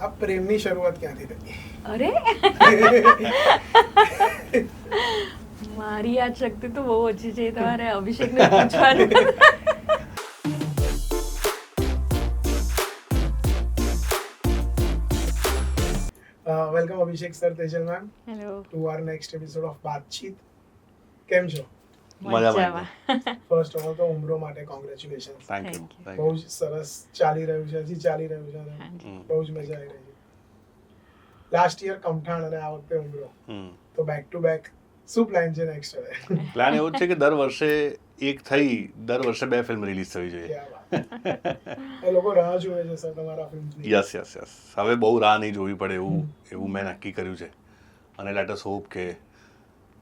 આ પ્રેમની શરૂઆત ક્યાંથી થઈ? અરે મારી યાદ શક્તિ તો બહુ ઓછી છે, તમારે અભિષેકને પૂછવાનું. Welcome Abhishek sir, Tejal ma'am, hello. To our next episode of Baatcheet. કેમ છો? મજામાં. ફર્સ્ટ ઓફ ઓલ તો ઉમરો માટે congratulation. Thank Thank you you. બહુ જ સરસ ચાલી રહ્યું છે, હજી ચાલી રહ્યું છે અને હાજી. બહુ જ મજા આવી રહી છે. લાસ્ટ યર કમઠાણ અને આ વખતે ઉમરો, તો બેક ટુ બેક શું પ્લાન છે નેક્સ્ટ હવે? પ્લાન એવો જ છે કે દર વર્ષે એક થઈ દર વર્ષે 2 ફિલ્મ રિલીઝ થવી જોઈએ. ક્યાં વાત. એ લોકો રાહ જોવે છે સર તમારા ફિલ્મની. યસ હવે બહુ રાહ નહીં જોવી પડે એવું મેં નક્કી કર્યું છે. અને લેટ અસ હોપ કે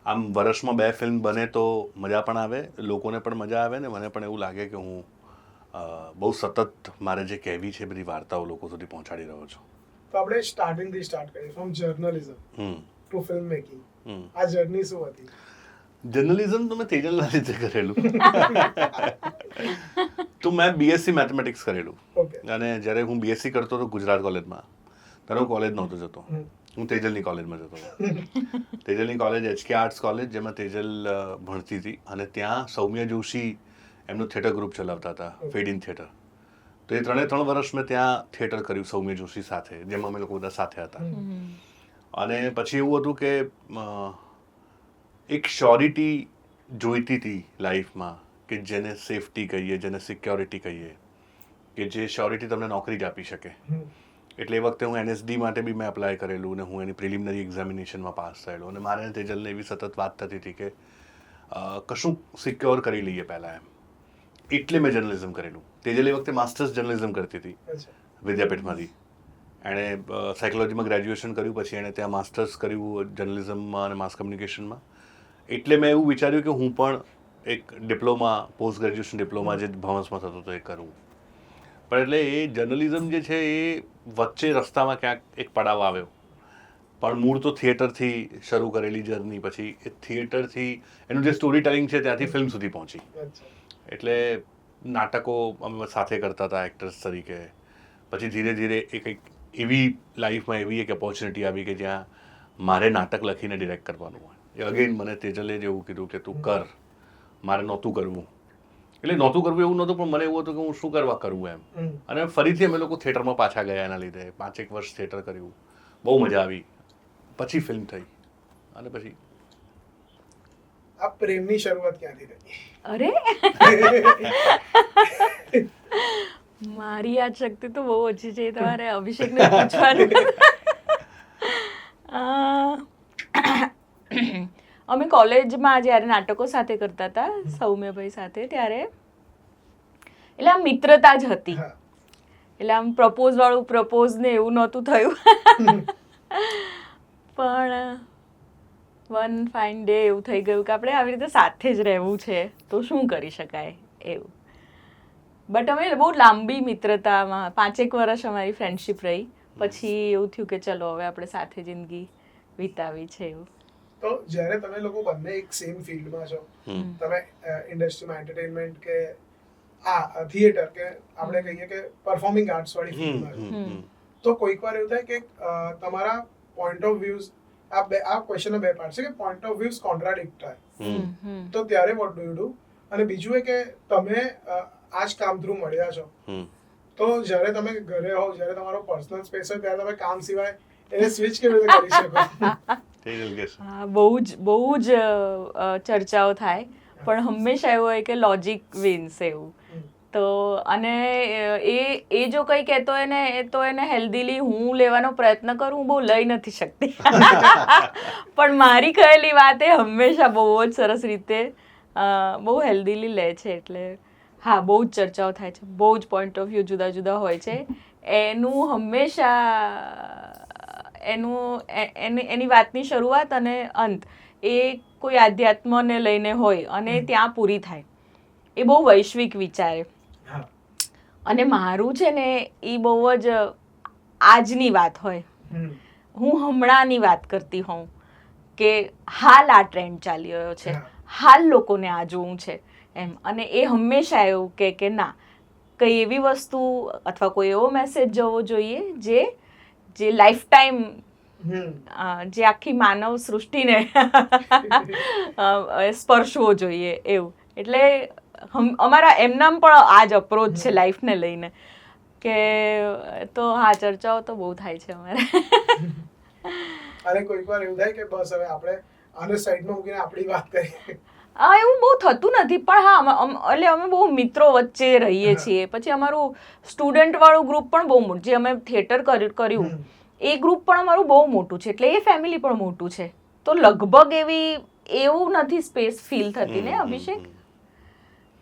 આમ વર્ષમાં 2 ફિલ્મ બને તો મજા પણ આવે, લોકોને પણ મજા આવે ને મને પણ એવું લાગે કે હું બહુ સતત મારે જે કહેવી છે બધી વાર્તાઓ લોકો સુધી પહોંચાડી રહ્યો છું. તો આપણે સ્ટાર્ટિંગથી સ્ટાર્ટ કરીએ, from journalism to film making. આ જર્ની શું હતી? જર્નલિઝમ તો મેં તેજલના લીધે કરેલું. તો મેં બીએસસી મેથેમેટિક્સ કરેલું. ઓકે. અને જ્યારે હું બીએસસી કરતો હતો ગુજરાત કોલેજમાં, ત્યારે હું કોલેજ નહોતો જતો, હું તેજલની કોલેજમાં જતો હતો. તેજલની કોલેજ HK આર્ટ્સ કોલેજ, જેમાં તેજલ ભણતી હતી. અને ત્યાં સૌમ્ય જોશી એમનું થિયેટર ગ્રુપ ચલાવતા હતા, ફેડ ઇન થિયેટર. તો એ 3 વર્ષ મેં ત્યાં થિયેટર કર્યું સૌમ્ય જોશી સાથે, જેમાં અમે લોકો બધા સાથે હતા. અને પછી એવું હતું કે એક શ્યોરિટી જોઈતી હતી લાઈફમાં, કે જેને સેફટી કહીએ, જેને સિક્યોરિટી કહીએ, કે જે શ્યોરિટી તમને નોકરી જ આપી શકે. એટલે એ વખતે હું NSD માટે બી મેં અપ્લાય કરેલું અને હું એની પ્રિલિમિનરી એક્ઝામિનેશનમાં પાસ થયેલો. અને મારે અને તેજલને એવી સતત વાત થતી હતી કે કશું સિક્યોર કરી લઈએ પહેલાં એમ. એટલે મેં જર્નલિઝમ કરેલું. તેજલ એ વખતે માસ્ટર્સ જર્નલિઝમ કરતી હતી વિદ્યાપીઠમાંથી. એણે સાયકોલોજીમાં ગ્રેજ્યુએશન કર્યું, પછી એણે ત્યાં માસ્ટર્સ કર્યું જર્નલિઝમમાં અને માસ કમ્યુનિકેશનમાં. એટલે મેં એવું વિચાર્યું કે હું પણ એક ડિપ્લોમા, પોસ્ટ ગ્રેજ્યુએશન ડિપ્લોમા જે ભવન્સમાં થતો હતો એ કરું. પણ એટલે એ જર્નલિઝમ જે છે એ વચ્ચે રસ્તામાં ક્યાંક એક પડાવ આવ્યો. પણ મૂળ તો થિયેટરથી શરૂ કરેલી જર્ની, પછી એ થિયેટરથી એનું જે સ્ટોરી ટેલિંગ છે ત્યાંથી ફિલ્મ સુધી પહોંચી. એટલે નાટકો અમે સાથે કરતા હતા એક્ટર્સ તરીકે. પછી ધીરે ધીરે એક એવી લાઈફમાં એવી એક ઓપોર્ચ્યુનિટી આવી કે જ્યાં મારે નાટક લખીને ડિરેક્ટ કરવાનું હોય. એ અગેન મને તેજલે જ એવું કીધું કે તું કર. મારે નહોતું કરવું. એટલે નહોતું કરવું એવું નહોતું, પણ મને એવું હતું કે હું શું કરવા કરવું એમ. અને ફરીથી અમે લોકો થિયેટરમાં પાછા ગયા એના લીધે. 5 વર્ષ થિયેટર કર્યું, બહુ મજા આવી. પછી ફિલ્મ થઈ. અને પછી આ પ્રેમની શરૂઆત ક્યાંથી થઈ? અરે મારી યાદ શક્તિ તો બહુ ઓછી છે, તમારે અભિષેકને પૂછવાનું. અમે કોલેજમાં જ્યારે નાટકો સાથે કરતા હતા સૌમ્યભાઈ સાથે, ત્યારે એટલે આમ મિત્રતા જ હતી. એટલે આમ પ્રપોઝ ને એવું નહોતું થયું. પણ વન ફાઇન ડે એવું થઈ ગયું કે આપણે આવી રીતે સાથે જ રહેવું છે તો શું કરી શકાય એવું. બટ અમે બહુ લાંબી મિત્રતામાં 5 વર્ષ અમારી ફ્રેન્ડશિપ રહી. પછી એવું થયું કે ચલો હવે આપણે સાથે જિંદગી વિતાવી છે એવું. તો જ્યારે તમે લોકો બંને એક સેમ ફિલ્ડમાં છો, તમે ઇન્ડસ્ટ્રીમાં એન્ટરટેનમેન્ટ કે આ થિયેટર કે આપણે કહીએ કે પરફોર્મિંગ આર્ટ્સ વાળી ફિલ્ડમાં છો, તો કોઈક વાર એવું થાય કે તમારા પોઈન્ટ ઓફ વ્યૂઝ, આ ક્વેશ્ચનના 2 પાર્ટ છે કે પોઈન્ટ ઓફ વ્યૂઝ કોન્ટ્રાડિક્ટ થાય, તો ત્યારે વોટ ડુ યુ ડુ? અને બીજું એ કે તમે આ જ કામ થ્રુ મળ્યા છો, તો જ્યારે તમે ઘરે હો, જ્યારે તમારો પર્સનલ સ્પેસ હોય, ત્યારે તમે કામ સિવાય એને સ્વિચ કેવી રીતે કરી શકો? હા, બહુ જ ચર્ચાઓ થાય, પણ હંમેશા એવું હોય કે લોજિક વિન્સ એવું. તો અને એ જો કંઈ કહેતો હોય ને એ તો એને હેલ્ધીલી હું લેવાનો પ્રયત્ન કરું, હું બહુ લઈ નથી શકતી. પણ મારી કહેલી વાત એ હંમેશા બહુ જ સરસ રીતે બહુ હેલ્ધીલી લે છે. એટલે હા, બહુ જ ચર્ચાઓ થાય છે, બહુ જ પોઈન્ટ ઓફ વ્યૂ જુદા જુદા હોય છે. એનું હંમેશા એની વાતની શરૂઆત અને અંત એ કોઈ આધ્યાત્મને લઈને હોય અને ત્યાં પૂરી થાય. એ બહુ વૈશ્વિક વિચારે. અને મારું છે ને એ બહુ જ આજની વાત હોય. હું હમણાંની વાત કરતી હોઉં કે હાલ આ ટ્રેન્ડ ચાલી રહ્યો છે, હાલ લોકોને આ જોવું છે એમ. અને એ હંમેશા એવું કે ના, કઈ એવી વસ્તુ અથવા કોઈ એવો મેસેજ જવો જોઈએ જે લાઈફ ટાઈમ હમ જે આખી માનવ સૃષ્ટિને સ્પર્શવો જોઈએ એવું. એટલે અમારા એમનામ પણ આ જ અપ્રોચ છે લાઈફને લઈને કે તો હા ચર્ચાઓ તો બહુ થાય છે અમારે. અને કોઈક વાર એવું થાય કે બસ હવે આપણે આને સાઈડમાં મૂકીને આપણી વાત કરીએ. એવું બહુ થતું નથી પણ હા એટલે અમે બહુ મિત્રો વચ્ચે રહીએ છીએ. પછી અમારું સ્ટુડન્ટ વાળું ગ્રુપ પણ બહુ મોટું, જે અમે થિયેટર કર્યું એ ગ્રુપ પણ અમારું બહુ મોટું છે, એટલે એ ફેમિલી પણ મોટું છે. તો લગભગ એવું નથી સ્પેસ ફીલ થતી ને અભિષેક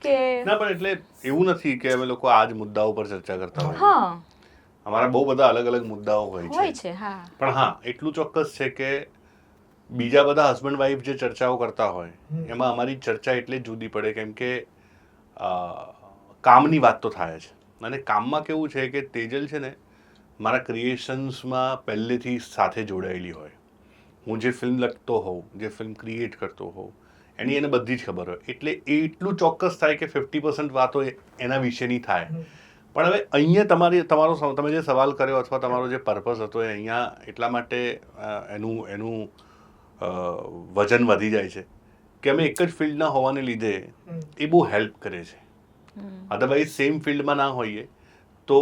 કે ના, પણ એટલે એવું નથી કે અમે લોકો આ જ મુદ્દાઓ પર ચર્ચા કરતા હોઈએ. હા અમારા બહુ બધા અલગ અલગ મુદ્દાઓ હોય હોય છે. છે. હા પણ હા, એટલું ચોક્કસ છે કે બીજા બધા હસબન્ડ વાઈફ જે ચર્ચાઓ કરતા હોય એમાં અમારી ચર્ચા એટલે જ જુદી પડે, કેમ કે કામની વાત તો થાય છે. અને કામમાં કેવું છે કે તેજલ છે ને મારા ક્રિએશન્સમાં પહેલેથી સાથે જોડાયેલી હોય. હું જે ફિલ્મ લખતો હોઉં, જે ફિલ્મ ક્રિએટ કરતો હોઉં, એની એને બધી જ ખબર હોય. એટલે એ એટલું ચોક્કસ થાય કે 50% વાતો એના વિશેની થાય. પણ હવે અહીંયા તમે જે સવાલ કર્યો અથવા તમારો જે પર્પઝ હતો એ અહીંયા એટલા માટે એનું વજન વધી જાય છે કે અમે એક જ ફિલ્ડના હોવાને લીધે એ બહુ હેલ્પ કરે છે. અધરવાઇઝ સેમ ફિલ્ડમાં ના હોઈએ તો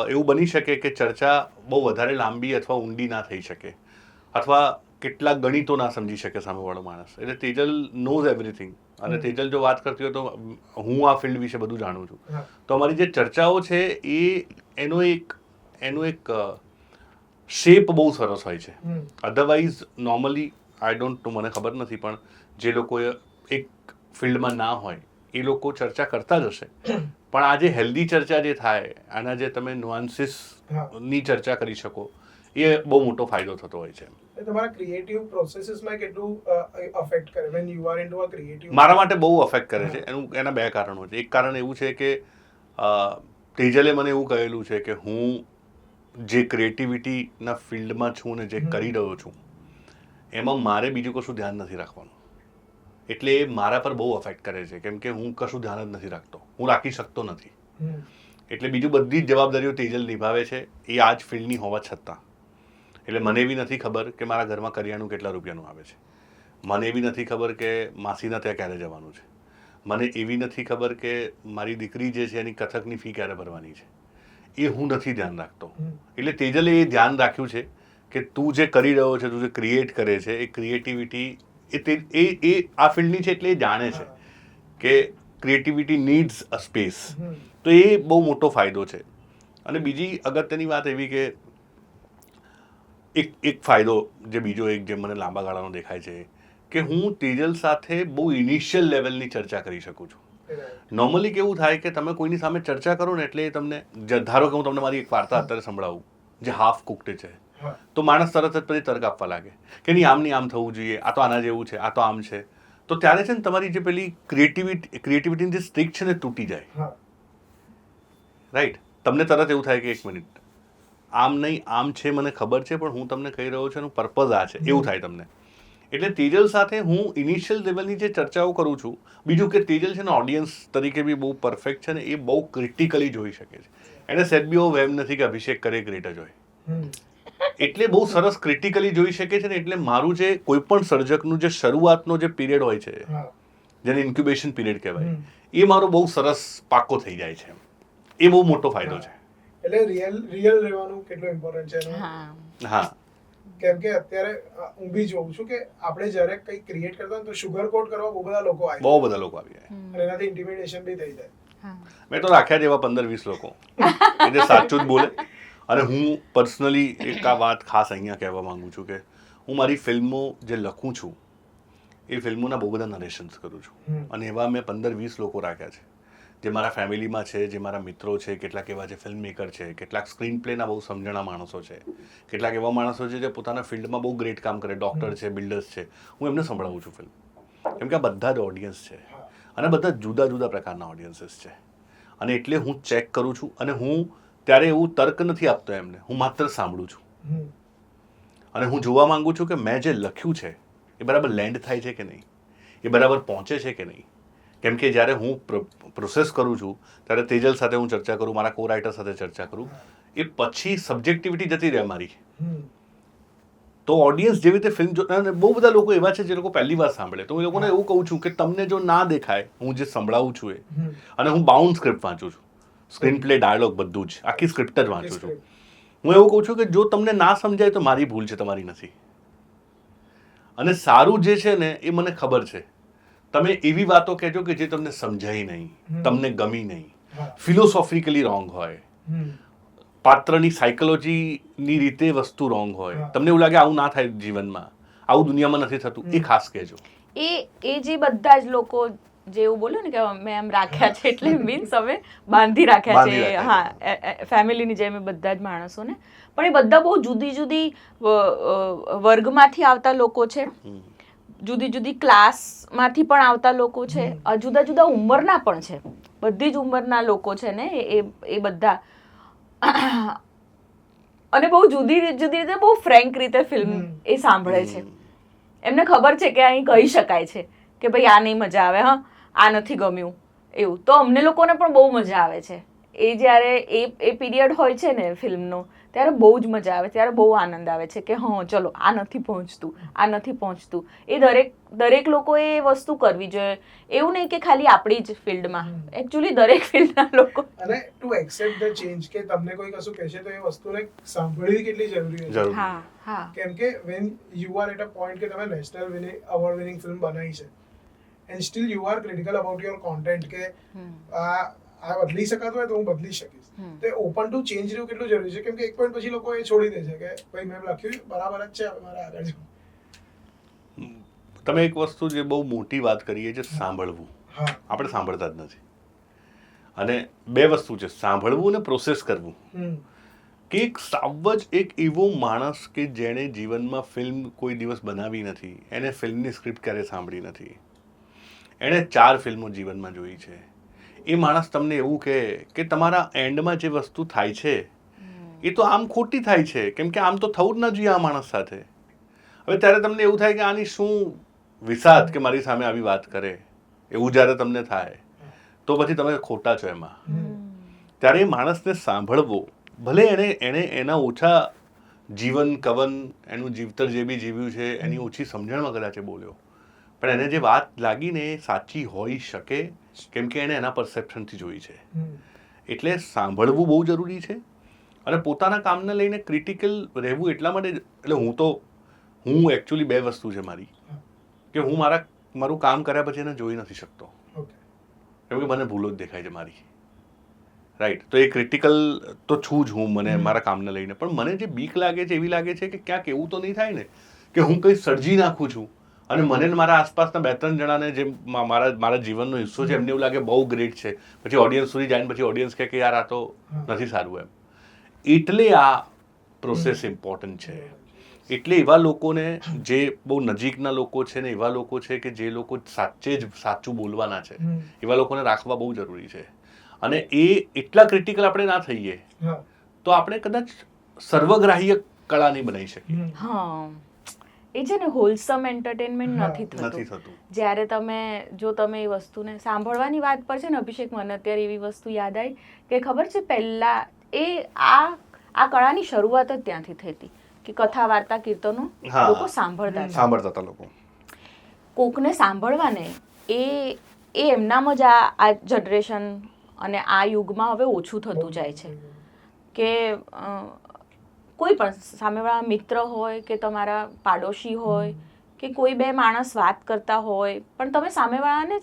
એવું બની શકે કે ચર્ચા બહુ વધારે લાંબી અથવા ઊંડી ના થઈ શકે, અથવા કેટલાક ગણિતો ના સમજી શકે સામેવાળો માણસ. એટલે તેજલ નોઝ એવરીથિંગ. અને તેજલ જો વાત કરતી હોય તો હું આ ફિલ્ડ વિશે બધું જાણું છું. તો અમારી જે ચર્ચાઓ છે એનો એક શેપ બહુ સરસ હોય છે. Otherwise normally I don't know, મને ખબર નથી, પણ જે લોકો એક ફિલ્ડમાં ના હોય એ લોકો ચર્ચા કરતા જ હશે. પણ આ જે હેલ્ધી ચર્ચા જે થાય, આના જે તમે નુઆન્સીસની ચર્ચા કરી શકો, એ બહુ મોટો ફાયદો થતો હોય છે. તમારા ક્રિએટિવ પ્રોસેસીસમાં કેટલું અફેક્ટ કરે when you are into a creative? મારા માટે બહુ અફેક્ટ કરે છે. એના બે કારણો છે. એક કારણ એવું છે કે તેજલે મને એવું કહેલું છે કે હું જે ક્રિએટિવિટીના ફિલ્ડમાં છું ને જે કરી રહ્યો છું એમાં મારે બીજું કશું ધ્યાન નથી રાખવાનું. એટલે એ મારા પર બહુ અફેક્ટ કરે છે, કેમ કે હું કશું ધ્યાન જ નથી રાખતો, હું રાખી શકતો નથી. એટલે બીજું બધી જ જવાબદારીઓ તેજલ નિભાવે છે, એ આ જ ફિલ્ડની હોવા છતાં. એટલે મને એવી નથી ખબર કે મારા ઘરમાં કરિયાણું કેટલા રૂપિયાનું આવે છે. મને એવી નથી ખબર કે માસીના ત્યાં ક્યારે જવાનું છે. મને એવી નથી ખબર કે મારી દીકરી જે છે એની કથકની ફી ક્યારે ભરવાની છે. એ હું નથી ધ્યાન રાખતો. એટલે તેજલે એ ધ્યાન રાખ્યું છે કે તું જે કરી રહ્યો છે, તું જે ક્રિએટ કરે છે, એ ક્રિએટિવિટી એ આ ફિલ્ડની છે. એટલે એ જાણે છે કે ક્રિએટિવિટી નીડ્સ અ સ્પેસ. તો એ બહુ મોટો ફાયદો છે. અને બીજી અગત્યની વાત એવી કે એક ફાયદો જે બીજો એક જે મને લાંબા ગાળાનો દેખાય છે કે હું તેજલ સાથે બહુ ઇનિશિયલ લેવલની ચર્ચા કરી શકું છું. નોર્મલી કેવું થાય કે તમે કોઈની સામે ચર્ચા કરો ને એટલે તમને, ધારો કે હું તમને મારી એક વાર્તા અત્યારે સંભળાવું જે હાફ કુકડ છે, તો માણસ તરત જ પછી તર્ક આપવા લાગે કે નહીં, આમ નહીં, આમ થવું જોઈએ, આ તો આના જેવું છે, આ તો આમ છે. તો ત્યારે છે ને તમારી જે પેલી ક્રિએટિવિટીની જે સ્ટ્રીક છે ને તૂટી જાય. રાઈટ? તમને તરત એવું થાય કે એક મિનિટ, આમ નહીં, આમ છે, મને ખબર છે, પણ હું તમને કહી રહ્યો છું એનું પર્પઝ આ છે, એવું થાય તમને. એટલે તેજલ સાથે હું ઇનિશિયલ લેવલની જે ચર્ચાઓ કરું છું. બીજું કે તેજલ છે ને ઓડિયન્સ તરીકે બી બહુ પરફેક્ટ છે ને, એ બહુ ક્રિટિકલી જોઈ શકે છે. એને સેટ બી એવો વેમ નથી કે અભિષેક કરે ગ્રેટ જ હોય. એટલે બહુ સરસ ક્રિટિકલી જોઈ શકે છે ને. એટલે મારું જે કોઈ પણ સર્જકનું જે શરૂઆતનો જે પીરિયડ હોય છે, જેને ઇન્ક્યુબેશન પીરિયડ કહેવાય, એ મારો બહુ સરસ પાકો થઈ જાય છે. એ બહુ મોટો ફાયદો છે. એટલે રિયલ રહેવાનું કેટલું ઇમ્પોર્ટન્ટ છે. હા, કેમ કે અત્યારે હું બી જોઉં છું કે આપણે જ્યારે કંઈક ક્રિએટ કરતા હોય તો શુગર કોટ કરવા બહુ બધા લોકો આવી જાય અને એનાથી ઇન્ટિમિડેશન બી થઈ જાય. મેં તો રાખ્યા જેવા 15-20 લોકો એટલે સાચું જ બોલે. અને હું પર્સનલી એક આ વાત ખાસ અહીંયા કહેવા માંગુ છું કે હું મારી ફિલ્મો જે લખું છું એ ફિલ્મોના બહુ બધા નરેશન્સ કરું છું. અને એવા મેં 15-20 લોકો રાખ્યા છે જે મારા ફેમિલીમાં છે, જે મારા મિત્રો છે, કેટલાક એવા જે ફિલ્મ મેકર છે, કેટલાક સ્ક્રીન પ્લેના બહુ સમજણા માણસો છે, કેટલાક એવા માણસો છે જે પોતાના ફિલ્ડમાં બહુ ગ્રેટ કામ કરે, ડૉક્ટર છે, બિલ્ડર્સ છે. હું એમને સંભળાવું છું ફિલ્મ, કેમ કે આ બધા જ ઓડિયન્સ છે અને બધા જુદા જુદા પ્રકારના ઓડિયન્સીસ છે. અને એટલે હું ચેક કરું છું અને હું ત્યારે એવું તર્ક નથી આપતો એમને, હું માત્ર સાંભળું છું. અને હું જોવા માંગુ છું કે મેં જે લખ્યું છે એ બરાબર લેન્ડ થાય છે કે નહીં, એ બરાબર પહોંચે છે કે નહીં. કેમ કે જ્યારે હું પ્રોસેસ કરું છું ત્યારે તેજલ સાથે હું ચર્ચા કરું, મારા કો રાઇટર સાથે ચર્ચા કરું, એ પછી સબ્જેક્ટિવિટી જતી રહે મારી. તો ઓડિયન્સ જેવી રીતે ફિલ્મ અને બહુ બધા લોકો એવા છે જે લોકો પહેલી વાર સાંભળે, તો હું એ લોકોને એવું કહું છું કે તમને જો ના દેખાય હું જે સંભળાવું છું એ, અને હું બાઉન્ડ સ્ક્રિપ્ટ વાંચું છું, સ્ક્રીન પ્લે, ડાયલોગ બધું જ, આખી સ્ક્રિપ્ટ જ વાંચું છું. હું એવું કહું છું કે જો તમને ના સમજાય તો મારી ભૂલ છે, તમારી નથી. અને સારું જે છે ને એ મને ખબર છે. તમે એવી વાતો કહેજો કે જે તમને સમજાય નહીં, તમને ગમી નહીં, ફિલોસોફિકલી રોંગ હોય, પાત્રની સાયકોલોજીની રીતે વસ્તુ રોંગ હોય, તમને એવું લાગે આવું ના થાય જીવનમાં, આવું દુનિયામાં નથી થતું, એ ખાસ કહેજો. એ જે બધા જ લોકો જે એવું બોલ્યું ને કે અમે એમ રાખ્યા છે એટલે મીન્સ અમે બાંધી રાખ્યા છે, હા, ફેમિલીની જેમ બધા જ માણસોને, પણ એ બધા બહુ જુદી જુદી વર્ગમાંથી આવતા લોકો છે, જુદી જુદી ક્લાસમાંથી પણ આવતા લોકો છે, જુદા જુદા ઉંમરના પણ છે, બધી જ ઉંમરના લોકો છે ને એ બધા, અને બહુ જુદી જુદી રીતે બહુ ફ્રેન્ક રીતે ફિલ્મ એ સાંભળે છે. એમને ખબર છે કે અહીં કહી શકાય છે કે ભાઈ આ નહીં મજા આવે, હા આ નથી ગમ્યું એવું, તો અમને લોકોને પણ બહુ મજા આવે છે. એ જ્યારે એ પીરિયડ હોય છે ને ફિલ્મનો, ત્યારે બહુ જ મજા આવે, ત્યારે બહુ આનંદ આવે છે કે હા ચલો આ નથી પહોંચતું, આ નથી પહોંચતું. એ દરેક લોકોએ એ વસ્તુ કરવી જોઈએ. એવું નહીં કે ખાલી આપણી જ ફિલ્ડમાં, એકચ્યુઅલી દરેક ફિલ્ડના લોકો. અને ટુ એક્સેપ્ટ ધ ચેન્જ, કે તમને કોઈ કશું કહેશે તો એ વસ્તુને સાંભળવી કેટલી જરૂરી છે. હા હા, કેમ કે when you are at a point કે તમે નેશનલ અવોર્ડ વિનિંગ ફિલ્મ બનાવી છે and still you are critical about your content, કે આ બદલી શકાતું હોય તો હું બદલી શકીશ, તો ઓપન ટુ ચેન્જ રહેવું કેટલું જરૂરી છે. કેમ કે એક પોઈન્ટ પછી લોકો એ છોડી દે છે કે ભાઈ મેં લખ્યું બરાબર જ છે, હવે મારે આગળ જવું. તમે એક વસ્તુ જે બહુ મોટી વાત કરીએ છે, સાંભળવું. આપણે સાંભળતા જ નથી. અને બે વસ્તુ છે, સાંભળવું અને પ્રોસેસ કરવું. કે એક સાવ જ એક એવો માણસ કે જેણે જીવનમાં ફિલ્મ કોઈ દિવસ બનાવી નથી, એને ફિલ્મની સ્ક્રિપ્ટ ક્યારે સાંભળી નથી, એણે 4 ફિલ્મો જીવનમાં જોઈ છે, એ માણસ તમને એવું કહે કે તમારા એન્ડમાં જે વસ્તુ થાય છે એ તો આમ ખોટી થાય છે, કેમ કે આમ તો થવું જ ન જોઈએ આ માણસ સાથે. હવે ત્યારે તમને એવું થાય કે આની શું વિસાત કે મારી સામે આવી વાત કરે, એવું જ્યારે તમને થાય તો પછી તમે ખોટા છો એમાં. ત્યારે એ માણસને સાંભળવો, ભલે એણે એના ઓછા જીવન કવન, એનું જીવતર જે બી જીવ્યું છે એની ઓછી સમજણમાં કદાચ બોલ્યો, પણ એને જે વાત લાગીને એ સાચી હોઈ શકે, કેમ કે એણે એના પરસેપ્શનથી જોઈ છે. એટલે સાંભળવું બહુ જરૂરી છે. અને પોતાના કામને લઈને ક્રિટિકલ રહેવું એટલા માટે, એટલે હું એકચ્યુઅલી 2 વસ્તુ છે મારી, કે હું મારું કામ કર્યા પછી એને જોઈ નથી શકતો, કેમ કે મને ભૂલો જ દેખાય છે મારી, રાઈટ. તો એ ક્રિટિકલ તો છું જ હું, મને મારા કામને લઈને, પણ મને જે બીક લાગે છે એવી લાગે છે કે ક્યાંક એવું તો નહીં થાય ને કે હું કંઈ સર્જી નાખું છું અને મને મારા આસપાસના 2-3 જણાને જે મારા જીવનનો હિસ્સો છે એમને એવું લાગે બહુ ગ્રેટ છે, પછી ઓડિયન્સ સુધી જાય ને પછી ઓડિયન્સ કહે કે યાર આ તો નથી સારું એમ. એટલે આ પ્રોસેસ ઇમ્પોર્ટન્ટ છે. એટલે એવા લોકોને, જે બહુ નજીકના લોકો છે ને એવા લોકો છે કે જે લોકો સાચે જ સાચું બોલવાના છે, એવા લોકોને રાખવા બહુ જરૂરી છે. અને એ એટલા ક્રિટિકલ આપણે ના થઈએ તો આપણે કદાચ સર્વગ્રાહ્ય કળા નહીં બનાવી શકીએ. હા, એ છે ને હોલસમ એન્ટરટેનમેન્ટ નથી થતું. જ્યારે તમે એ વસ્તુને સાંભળવાની વાત પર છે ને અભિષેક, મને અત્યારે એવી વસ્તુ યાદ આવી કે ખબર છે પહેલા આ કળાની શરૂઆત જ ત્યાંથી થઈ હતી કે કથા, વાર્તા, કીર્તનો લોકો સાંભળતા હતા લોકો. કોકને સાંભળવાને એ એમનામાં જ આ જનરેશન અને આ યુગમાં હવે ઓછું થતું જાય છે. કે કોઈ પણ સામેવાળા મિત્ર હોય કે તમારા પાડોશી હોય કે કોઈ 2 માણસ વાત કરતા હોય, પણ તમે સામેવાળાને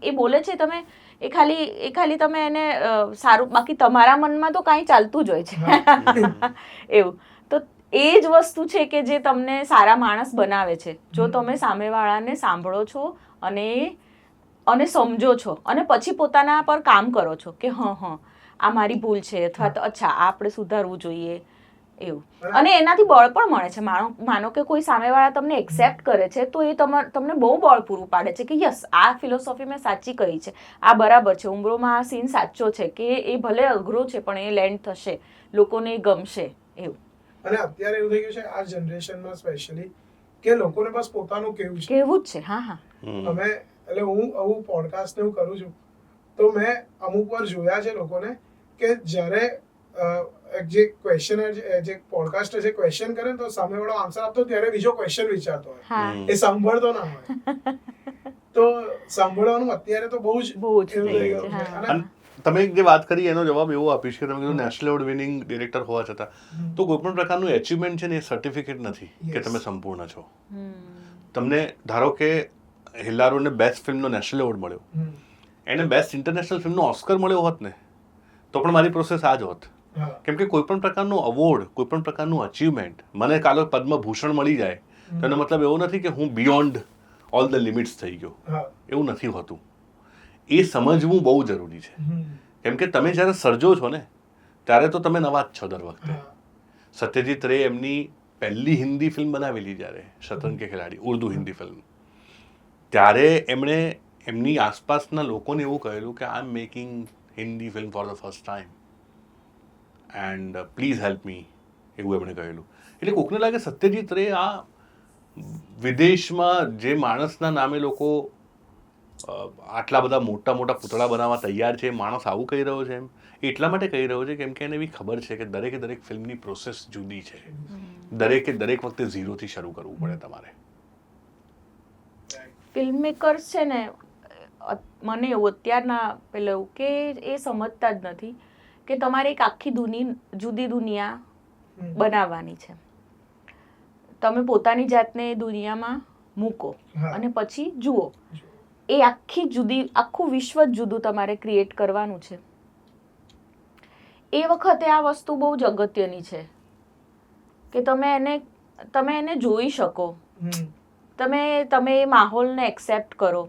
એ બોલે છે, તમે એ ખાલી તમે એને સારું, બાકી તમારા મનમાં તો કાંઈ ચાલતું જ હોય છે એવું. તો એ જ વસ્તુ છે કે જે તમને સારા માણસ બનાવે છે, જો તમે સામેવાળાને સાંભળો છો અને સમજો છો અને પછી પોતાના પર કામ કરો છો કે હા આ મારી ભૂલ છે, અથવા તો અચ્છા આ આપણે સુધારવું જોઈએ એવું. અને એનાથી બળ પણ મળે છે. માનો કે કોઈ સામેવાળા તમને એક્સેપ્ટ કરે છે તો એ તમને બહુ બળ પૂરું પાડે છે કે યસ, આ ફિલોસોફી મેં સાચી કહી છે, આ બરાબર છે, ઉંબરોમાં આ સીન સાચો છે, કે એ ભલે અઘરો છે પણ એ લેન્ડ થશે, લોકોને એ ગમશે એવું. અને અત્યારે એવું થઈ ગયું છે આ જનરેશનમાં સ્પેશિયલી કે લોકોને બસ પોતાનું કેવું જ છે. હા. એટલે હું આવું પોડકાસ્ટ ને એવું કરું છું તો મેં અમુક વાર જોયા છે લોકોને કે જ્યારે જે ક્વેશ્ચનર જે પોડકાસ્ટર જે ક્વેશ્ચન કરે ને તો સામેવાળો આન્સર આપતો ત્યારે બીજો ક્વેશ્ચન વિચારતો હોય, હા એ સાંભળતો ના હોય. તો સાંભળવાનું અત્યારે તો બહુ જ બહુ જ એવું થઈ થઈ ગયું ગયું છે, છે. હા. અને તમે જે વાત કરી એનો જવાબ એવો આપીશ કે તમે કીધું નેશનલ એવોર્ડ વિનિંગ ડિરેક્ટર હોવા છતાં તો કોઈ પણ પ્રકારનું એચિવમેન્ટ છે ને એ સર્ટિફિકેટ નથી કે Yes. તમે સંપૂર્ણ છો. હમ. તમને ધારો કે હિલ્લારોને બેસ્ટ ફિલ્મનો નેશનલ એવોર્ડ મળ્યો, હમ. એને બેસ્ટ ઇન્ટરનેશનલ ફિલ્મનો ઓસ્કર મળ્યો હોત ને તો પણ મારી પ્રોસેસ આ જ હોત. હા. કેમ કે કોઈ પણ પ્રકારનું અવોર્ડ, કોઈ પણ પ્રકારનું અચીવમેન્ટ, મને કાલે પદ્મભૂષણ મળી જાય તો એનો મતલબ એવો નથી કે હું બિયોન્ડ ઓલ ધ લિમિટ્સ થઈ ગયો, હા. એવું નથી હોતું. એ સમજવું બહુ જરૂરી છે. હમ. કેમ કે તમે જ્યારે સર્જો છો ને ત્યારે તો તમે નવા જ છો દર વખતે. હા. સત્યજીત રે એમની પહેલી હિન્દી ફિલ્મ બનાવેલી જ્યારે શતરંજ કે ખેલાડી, ઉર્દુ હિન્દી ફિલ્મ, ત્યારે એમણે એમની આસપાસના લોકોને એવું કહેલું કે I am making Hindi film for the first time and please help me, એવું એમણે કહેલું. એટલે કોકને લાગે સત્યજીત રે આ વિદેશમાં જે માણસના નામે લોકો આટલા બધા મોટા મોટા પૂતળા બનાવવા તૈયાર છે, માણસ આવું કહી રહ્યો છે એમ. એટલા માટે કહી રહ્યો છે કેમ કે એને એવી ખબર છે કે દરેકે દરેક ફિલ્મની પ્રોસેસ જુદી છે. દરેકે દરેક વખતે ઝીરોથી શરૂ કરવું પડે તમારે. ફિલ્મ મેકર્સ છે ને, મને એવું અત્યારના પેલું એવું કે એ સમજતા જ નથી કે તમારે એક આખી જુદી દુનિયા બનાવવાની છે. તમે પોતાની જાતને એ દુનિયામાં મૂકો હા. અને પછી જુઓ. એ આખું વિશ્વ જ જુદું તમારે ક્રિએટ કરવાનું છે. એ વખતે આ વસ્તુ બહુ જ અગત્યની છે કે તમે એને જોઈ શકો, હમ. તમે એ માહોલને એક્સેપ્ટ કરો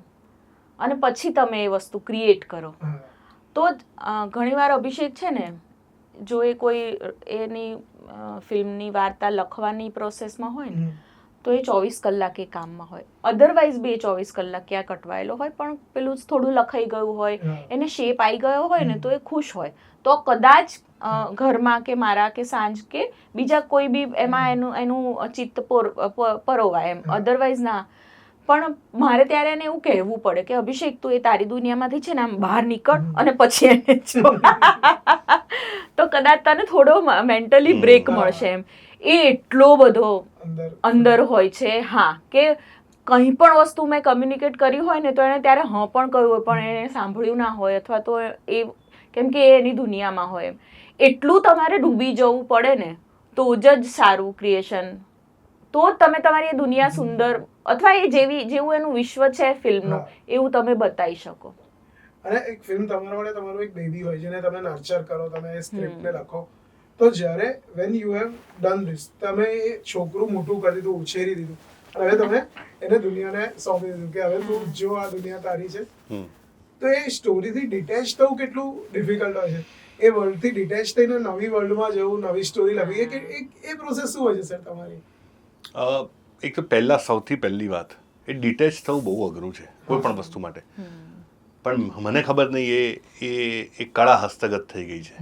અને પછી તમે એ વસ્તુ ક્રિએટ કરો. હા. તો જ ઘણીવાર અભિષેક છે ને, જો એ કોઈ એની ફિલ્મની વાર્તા લખવાની પ્રોસેસમાં હોય ને હમ. તો એ 24 કલાક એ કામમાં હોય. અધરવાઇઝ બી એ 24 કલાક ક્યાં કટવાયેલો હોય, પણ પેલું થોડું લખાઈ ગયું હોય, હા. એને શેપ આવી ગયો હોય ને તો એ ખુશ હોય. તો કદાચ ઘરમાં કે મારા કે સાંજ કે બીજા કોઈ બી એમાં એનું ચિત્ત પરોવાય એમ, અધરવાઇઝ ના. પણ મારે ત્યારે એને એવું કહેવું પડે કે અભિષેક તું એ તારી દુનિયામાંથી છે ને આમ બહાર નીકળ અને પછી એને જો. તો કદાચ તને થોડો મેન્ટલી બ્રેક મળશે એમ. એ એટલો બધો અંદર હોય છે, હા, કે કંઈ પણ વસ્તુ મેં કમ્યુનિકેટ કરી હોય ને તો એને ત્યારે હા પણ કહ્યું હોય પણ એને સાંભળ્યું ના હોય, અથવા તો એ કેમ કે એ એની દુનિયામાં હોય એમ. એટલું તમારે ડૂબી જવું પડે ને તો જ સારું ક્રિએશન, તો જ તમે તમારી એ દુનિયા સુંદર અથવા એ જેવું એનું વિશ્વ છે ફિલ્મનું એવું તમે બતાવી શકો. અને એક ફિલ્મ તમારા માટે તમારું એક બેબી હોય જેને તમે નર્ચર કરો, તમે એ સ્ક્રિપ્ટને લખો, તો જ્યારે when you have done this, તમે એ છોકરું મોટું કરી દીધું, ઉછેરી દીધું, અને હવે તમે એને દુનિયાને સોંપી દીધું કે હવે તું જો આ દુનિયા તારી છે, તો એ સ્ટોરીથી ડિટેચ થવું કેટલું ડિફિકલ્ટ હોય છે. એ વર્લ્ડથી ડિટેચ થઈને નવી વર્લ્ડમાં જવું, નવી સ્ટોરી લખવી, એ પ્રોસેસ શું હોય છે સર તમારી? એક તો સૌથી પહેલી વાત, એ ડિટેચ થવું બહુ અઘરું છે કોઈ પણ વસ્તુ માટે. પણ મને ખબર નહીં એ કળા હસ્તગત થઈ ગઈ છે.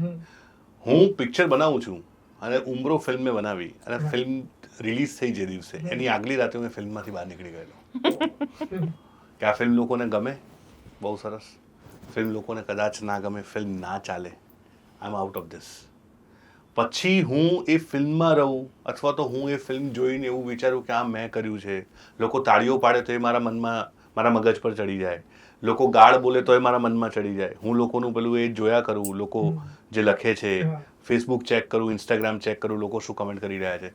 હું પિક્ચર બનાવું છું અને ઉમરો ફિલ્મ મેં બનાવી અને ફિલ્મ રિલીઝ થઈ જે દિવસે એની આગલી રાતે હું ફિલ્મમાંથી બહાર નીકળી ગયેલો કે આ ફિલ્મ લોકોને ગમે, બહુ સરસ. ફિલ્મ લોકોને કદાચ ના ગમે, ફિલ્મ ના ચાલે, આઈ એમ આઉટ ઓફ ધીસ. પછી હું એ ફિલ્મમાં રહું અથવા તો હું એ ફિલ્મ જોઈને એવું વિચારું કે આ મેં કર્યું છે. લોકો તાળીઓ પાડે તો એ મારા મનમાં, મારા મગજ પર ચડી જાય. લોકો ગાળ બોલે તો એ મારા મનમાં ચડી જાય. હું લોકોનું પેલું એ જોયા કરું, લોકો જે લખે છે, ફેસબુક ચેક કરું, ઇન્સ્ટાગ્રામ ચેક કરું, લોકો શું કમેન્ટ કરી રહ્યા છે.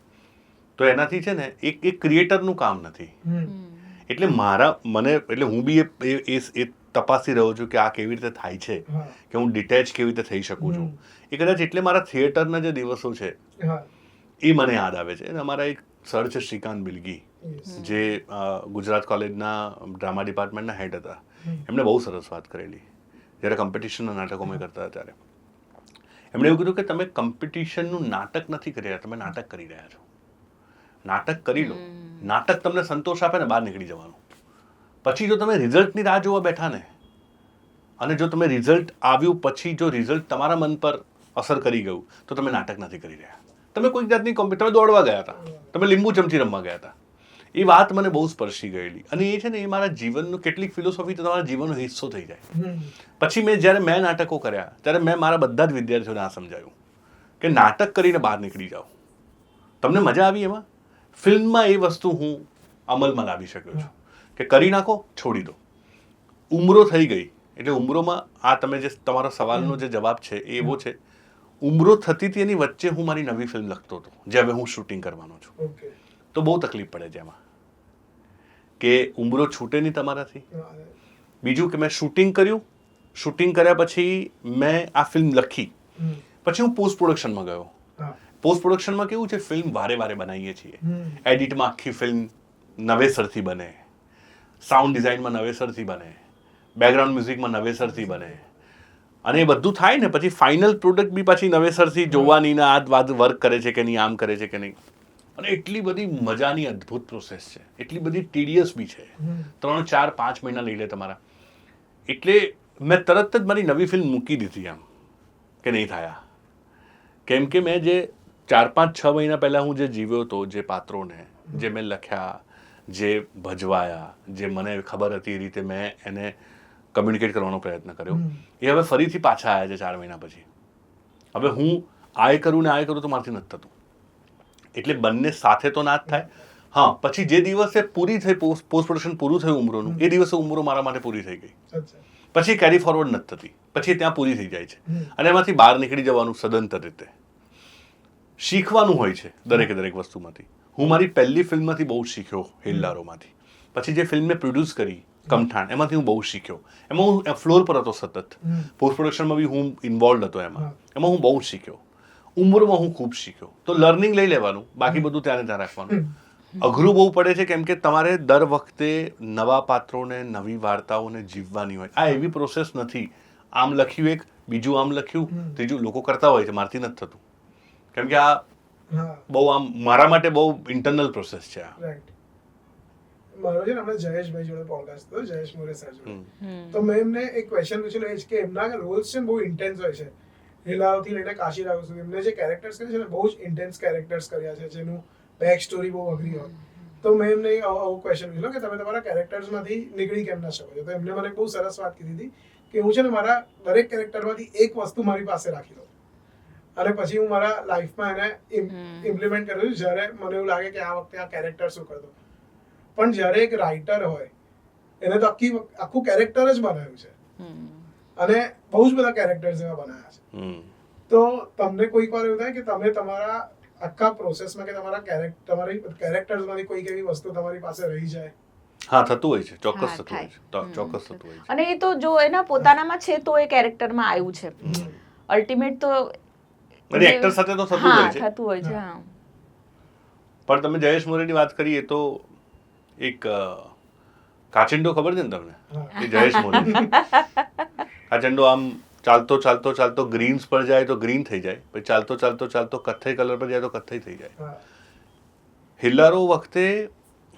તો એનાથી છે ને એક ક્રિએટરનું કામ નથી. એટલે હું બી એ તપાસી રહ્યો છું કે આ કેવી રીતે થાય છે, કે હું ડિટેચ કેવી રીતે થઈ શકું છું. એ કદાચ એટલે મારા થિયેટરના જે દિવસો છે એ મને યાદ આવે છે. અમારા એક સર છે શ્રીકાંત બિલગી, જે ગુજરાત કોલેજના ડ્રામા ડિપાર્ટમેન્ટના હેડ હતા. એમણે બહુ સરસ વાત કરેલી જ્યારે કોમ્પિટિશનના નાટકો મેં કરતા હતા ત્યારે. એમણે એવું કીધું કે તમે કોમ્પિટિશનનું નાટક નથી કરી રહ્યા, તમે નાટક કરી રહ્યા છો. નાટક કરી લો, નાટક તમને સંતોષ આપે ને બહાર નીકળી જવાનું. પછી જો તમે રિઝલ્ટની રાહ જોવા બેઠા ને, અને જો તમે રિઝલ્ટ આવ્યું પછી જો રિઝલ્ટ તમારા મન પર અસર કરી ગયું તો તમે નાટક નથી કરી રહ્યા. તમે કોઈક જાતની તમે દોડવા ગયા હતા, તમે લીંબુ ચમચી રમવા ગયા હતા. એ વાત મને બહુ સ્પર્શી ગયેલી. અને એ છે ને એ મારા જીવનનું કેટલીક ફિલોસોફી તો તમારા જીવનનો હિસ્સો થઈ જાય. પછી જ્યારે મેં નાટકો કર્યા ત્યારે મેં મારા બધા જ વિદ્યાર્થીઓને આ સમજાવ્યું કે નાટક કરીને બહાર નીકળી જાઓ, તમને મજા આવી એમાં, ફિલ્મમાં એ વસ્તુ હું અમલમાં લાવી શક્યો છું કે કરી નાખો, છોડી દો. ઉમરો થઈ ગઈ એટલે ઉમરોમાં આ તમે જે તમારો સવાલનો જે જવાબ છે એ એવો છે, ઉમરો થતી હતી એની વચ્ચે હું મારી નવી ફિલ્મ લખતો હતો જે હવે હું શૂટિંગ કરવાનો છું. તો બહુ તકલીફ પડે છે એમાં કે ઉમરો છૂટે નહીં તમારાથી. બીજું કે મેં શૂટિંગ કર્યું, શૂટિંગ કર્યા પછી મેં આ ફિલ્મ લખી, પછી હું પોસ્ટ પ્રોડક્શનમાં ગયો. પોસ્ટ પ્રોડક્શનમાં કેવું છે, ફિલ્મ વારે વારે બનાવીએ છીએ, એડિટમાં આખી ફિલ્મ નવેસરથી બને, સાઉન્ડ ડિઝાઇનમાં નવેસરથી બને, બેકગ્રાઉન્ડ મ્યુઝિકમાં નવેસરથી બને, અને એ બધું થાય ને પછી ફાઇનલ પ્રોડક્ટ બી પછી નવેસરથી જોવાની ને આ વાત વર્ક કરે છે કે નહીં, આમ કરે છે કે નહીં. અને એટલી બધી મજાની અદ્ભુત પ્રોસેસ છે, એટલી બધી ટીડિયસ બી છે, 3, 4, 5 મહિના લઈ લે તમારા. એટલે મેં તરત જ મારી નવી ફિલ્મ મૂકી દીધી આમ કે નહીં થયા, કેમ કે મેં જે 4, 5, 6 મહિના પહેલાં હું જે જીવ્યો હતો, જે પાત્રોને જે મેં લખ્યા, જે ભજવાયા, જે મને ખબર હતી એ રીતે મેં એને કમ્યુનિકેટ કરવાનો પ્રયત્ન કર્યો, એ હવે ફરીથી પાછા આવ્યા છે 4 મહિના પછી. હવે હું આ કરું ને આ કરું તો મારાથી નથી થતું, એટલે બંને સાથે તો ના જ થાય. હા, પછી જે દિવસે પૂરી થઈ પોસ્ટ પ્રોડક્શન પૂરું થયું ઉમરોનું, એ દિવસે ઉમરો મારા માટે પૂરી થઈ ગઈ. પછી કેરી ફોરવર્ડ નથી થતી, પછી ત્યાં પૂરી થઈ જાય છે અને એમાંથી બહાર નીકળી જવાનું સદંતર રીતે. શીખવાનું હોય છે દરેકે દરેક વસ્તુમાંથી. હું મારી પહેલી ફિલ્મમાંથી બહુ શીખ્યો, હેલ્લારોમાંથી. પછી જે ફિલ્મ મેં પ્રોડ્યુસ કરી કમઠાણ, એમાંથી હું બહુ શીખ્યો. એમાં હું ફ્લોર પર હતો સતત, પોસ્ટ પ્રોડક્શનમાં બી હું ઇન્વોલ્વ હતો એમાં હું બહુ શીખ્યો. ઉંમરમાં હું ખૂબ શીખ્યો. તો લર્નિંગ લઈ લેવાનું, બાકી બધું ત્યાં ત્યાં રાખવાનું. અઘરું બહુ પડે છે કેમ કે તમારે દર વખતે નવા પાત્રોને, નવી વાર્તાઓને જીવવાની હોય. આ એવી પ્રોસેસ નથી આમ લખ્યું એક, બીજું આમ લખ્યું, ત્રીજું લોકો કરતા હોય છે, મારથી નથી થતું. કેમ કે આ બહુ આમ મારા માટે બહુ ઇન્ટરનલ પ્રોસેસ છે આ. મારો છે ને આપણે જયેશભાઈ જોડે પોડકાસ્ટ હતો, જયેશ મોરે સર જોડે, તો મેં એમને એક ક્વેશ્ચન પૂછેલો કે એમના રોલ્સ છે બહુ ઇન્ટેન્સ હોય છે, હિલારોથી લઈને કાશી રાવ સુધી એમને જે કેરેક્ટર્સ કર્યા છે ને બહુ જ ઇન્ટેન્સ કેરેક્ટર્સ કર્યા છે, જેનું બેક સ્ટોરી બહુ અઘરી હોય. તો મેં એમને આવું ક્વેશ્ચન પૂછ્યો કે તમે તમારા કેરેક્ટર્સમાંથી નીકળી કેમ ના શકો છો? તો એમને મને બહુ સરસ વાત કીધી હતી કે હું છે ને મારા દરેક કેરેક્ટરમાંથી એક વસ્તુ મારી પાસે રાખી દઉં અને પછી હું મારા લાઈફમાં એને ઇમ્પ્લિમેન્ટ કરું છું જ્યારે મને એવું લાગે કે આ વખતે આ કેરેક્ટર શું કરતો. પણ જ્યારે એક રાઇટર હોય એને તો આખું કેરેક્ટર જ બનાવ્યું છે અને બહુ જ બધા કેરેક્ટર્સ એવા બનાવ્યા છે. તો તમને કોઈક વાર એવું થાય કે તમે તમારા આખા પ્રોસેસમાં કે તમારી કેરેક્ટર્સમાંથી કોઈક એવી વસ્તુ તમારી પાસે રહી જાય? હા, થતું હોય છે, ચોક્કસ થતું હોય છે, ચોક્કસ થતું હોય છે. અને એ તો જો એના પોતાનામાં છે તો એ કેરેક્ટરમાં આવ્યું છે. અલ્ટિમેટ તો એક્ટર સાથે તો થતું હોય છે. થતું હોય છે. હા, પણ તમે જયેશ મોરેની વાત કરી, એ તો એક કાચિંડો ખબર છે ને તમને? એ જયેશ મોરે. કાચિંડો આમ ચાલતો ચાલતો ચાલતો ગ્રીન્સ પર જાય તો ગ્રીન થઈ જાય, પછી ચાલતો ચાલતો ચાલતો કથ્થઈ કલર પર જાય તો કથ્થઈ થઈ જાય. હિલ્લારો વખતે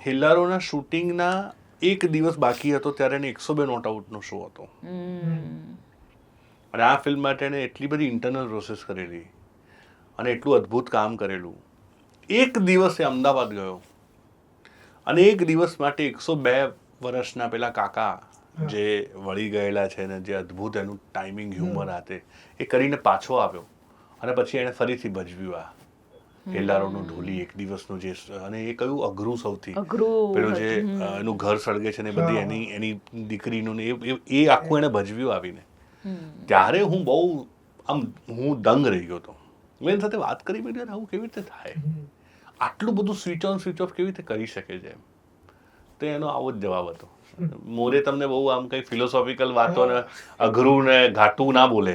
હિલ્લારોના શૂટિંગના એક દિવસ બાકી હતો ત્યારે એને 102 નોટ આઉટનો શો હતો અને આ ફિલ્મ માટે એને એટલી બધી ઇન્ટરનલ પ્રોસેસ કરેલી અને એટલું અદ્ભુત કામ કરેલું. એક દિવસે અમદાવાદ ગયો અને એક દિવસ માટે 102 વર્ષના પેલા કાકા જે વળી ગયેલા છે ને જે અદ્ભુત એનું ટાઈમિંગ, હ્યુમર હાથે એ કરીને પાછો આવ્યો અને પછી એણે ફરીથી ભજવ્યું આ હેલ્લારોનું ઢોલી એક દિવસનું જે. અને એ કયું અઘરું સૌથી પેલું જે એનું ઘર સળગે છે ને બધી એની દીકરીનું ને એ આખું એને ભજવ્યું આવીને. ત્યારે હું બહુ આમ હું દંગ રહી ગયો હતો. મેં એની સાથે વાત કરી, મેં આવું કેવી રીતે થાય, આટલું બધું સ્વિચ ઓન સ્વિચ ઓફ કેવી રીતે કરી શકે છે? તો એનો આવો જ જવાબ હતો. મોરે તમને બહુ આમ કઈ ફિલોસોફિકલ વાતો ને અઘરું ને ઘાટું ના બોલે,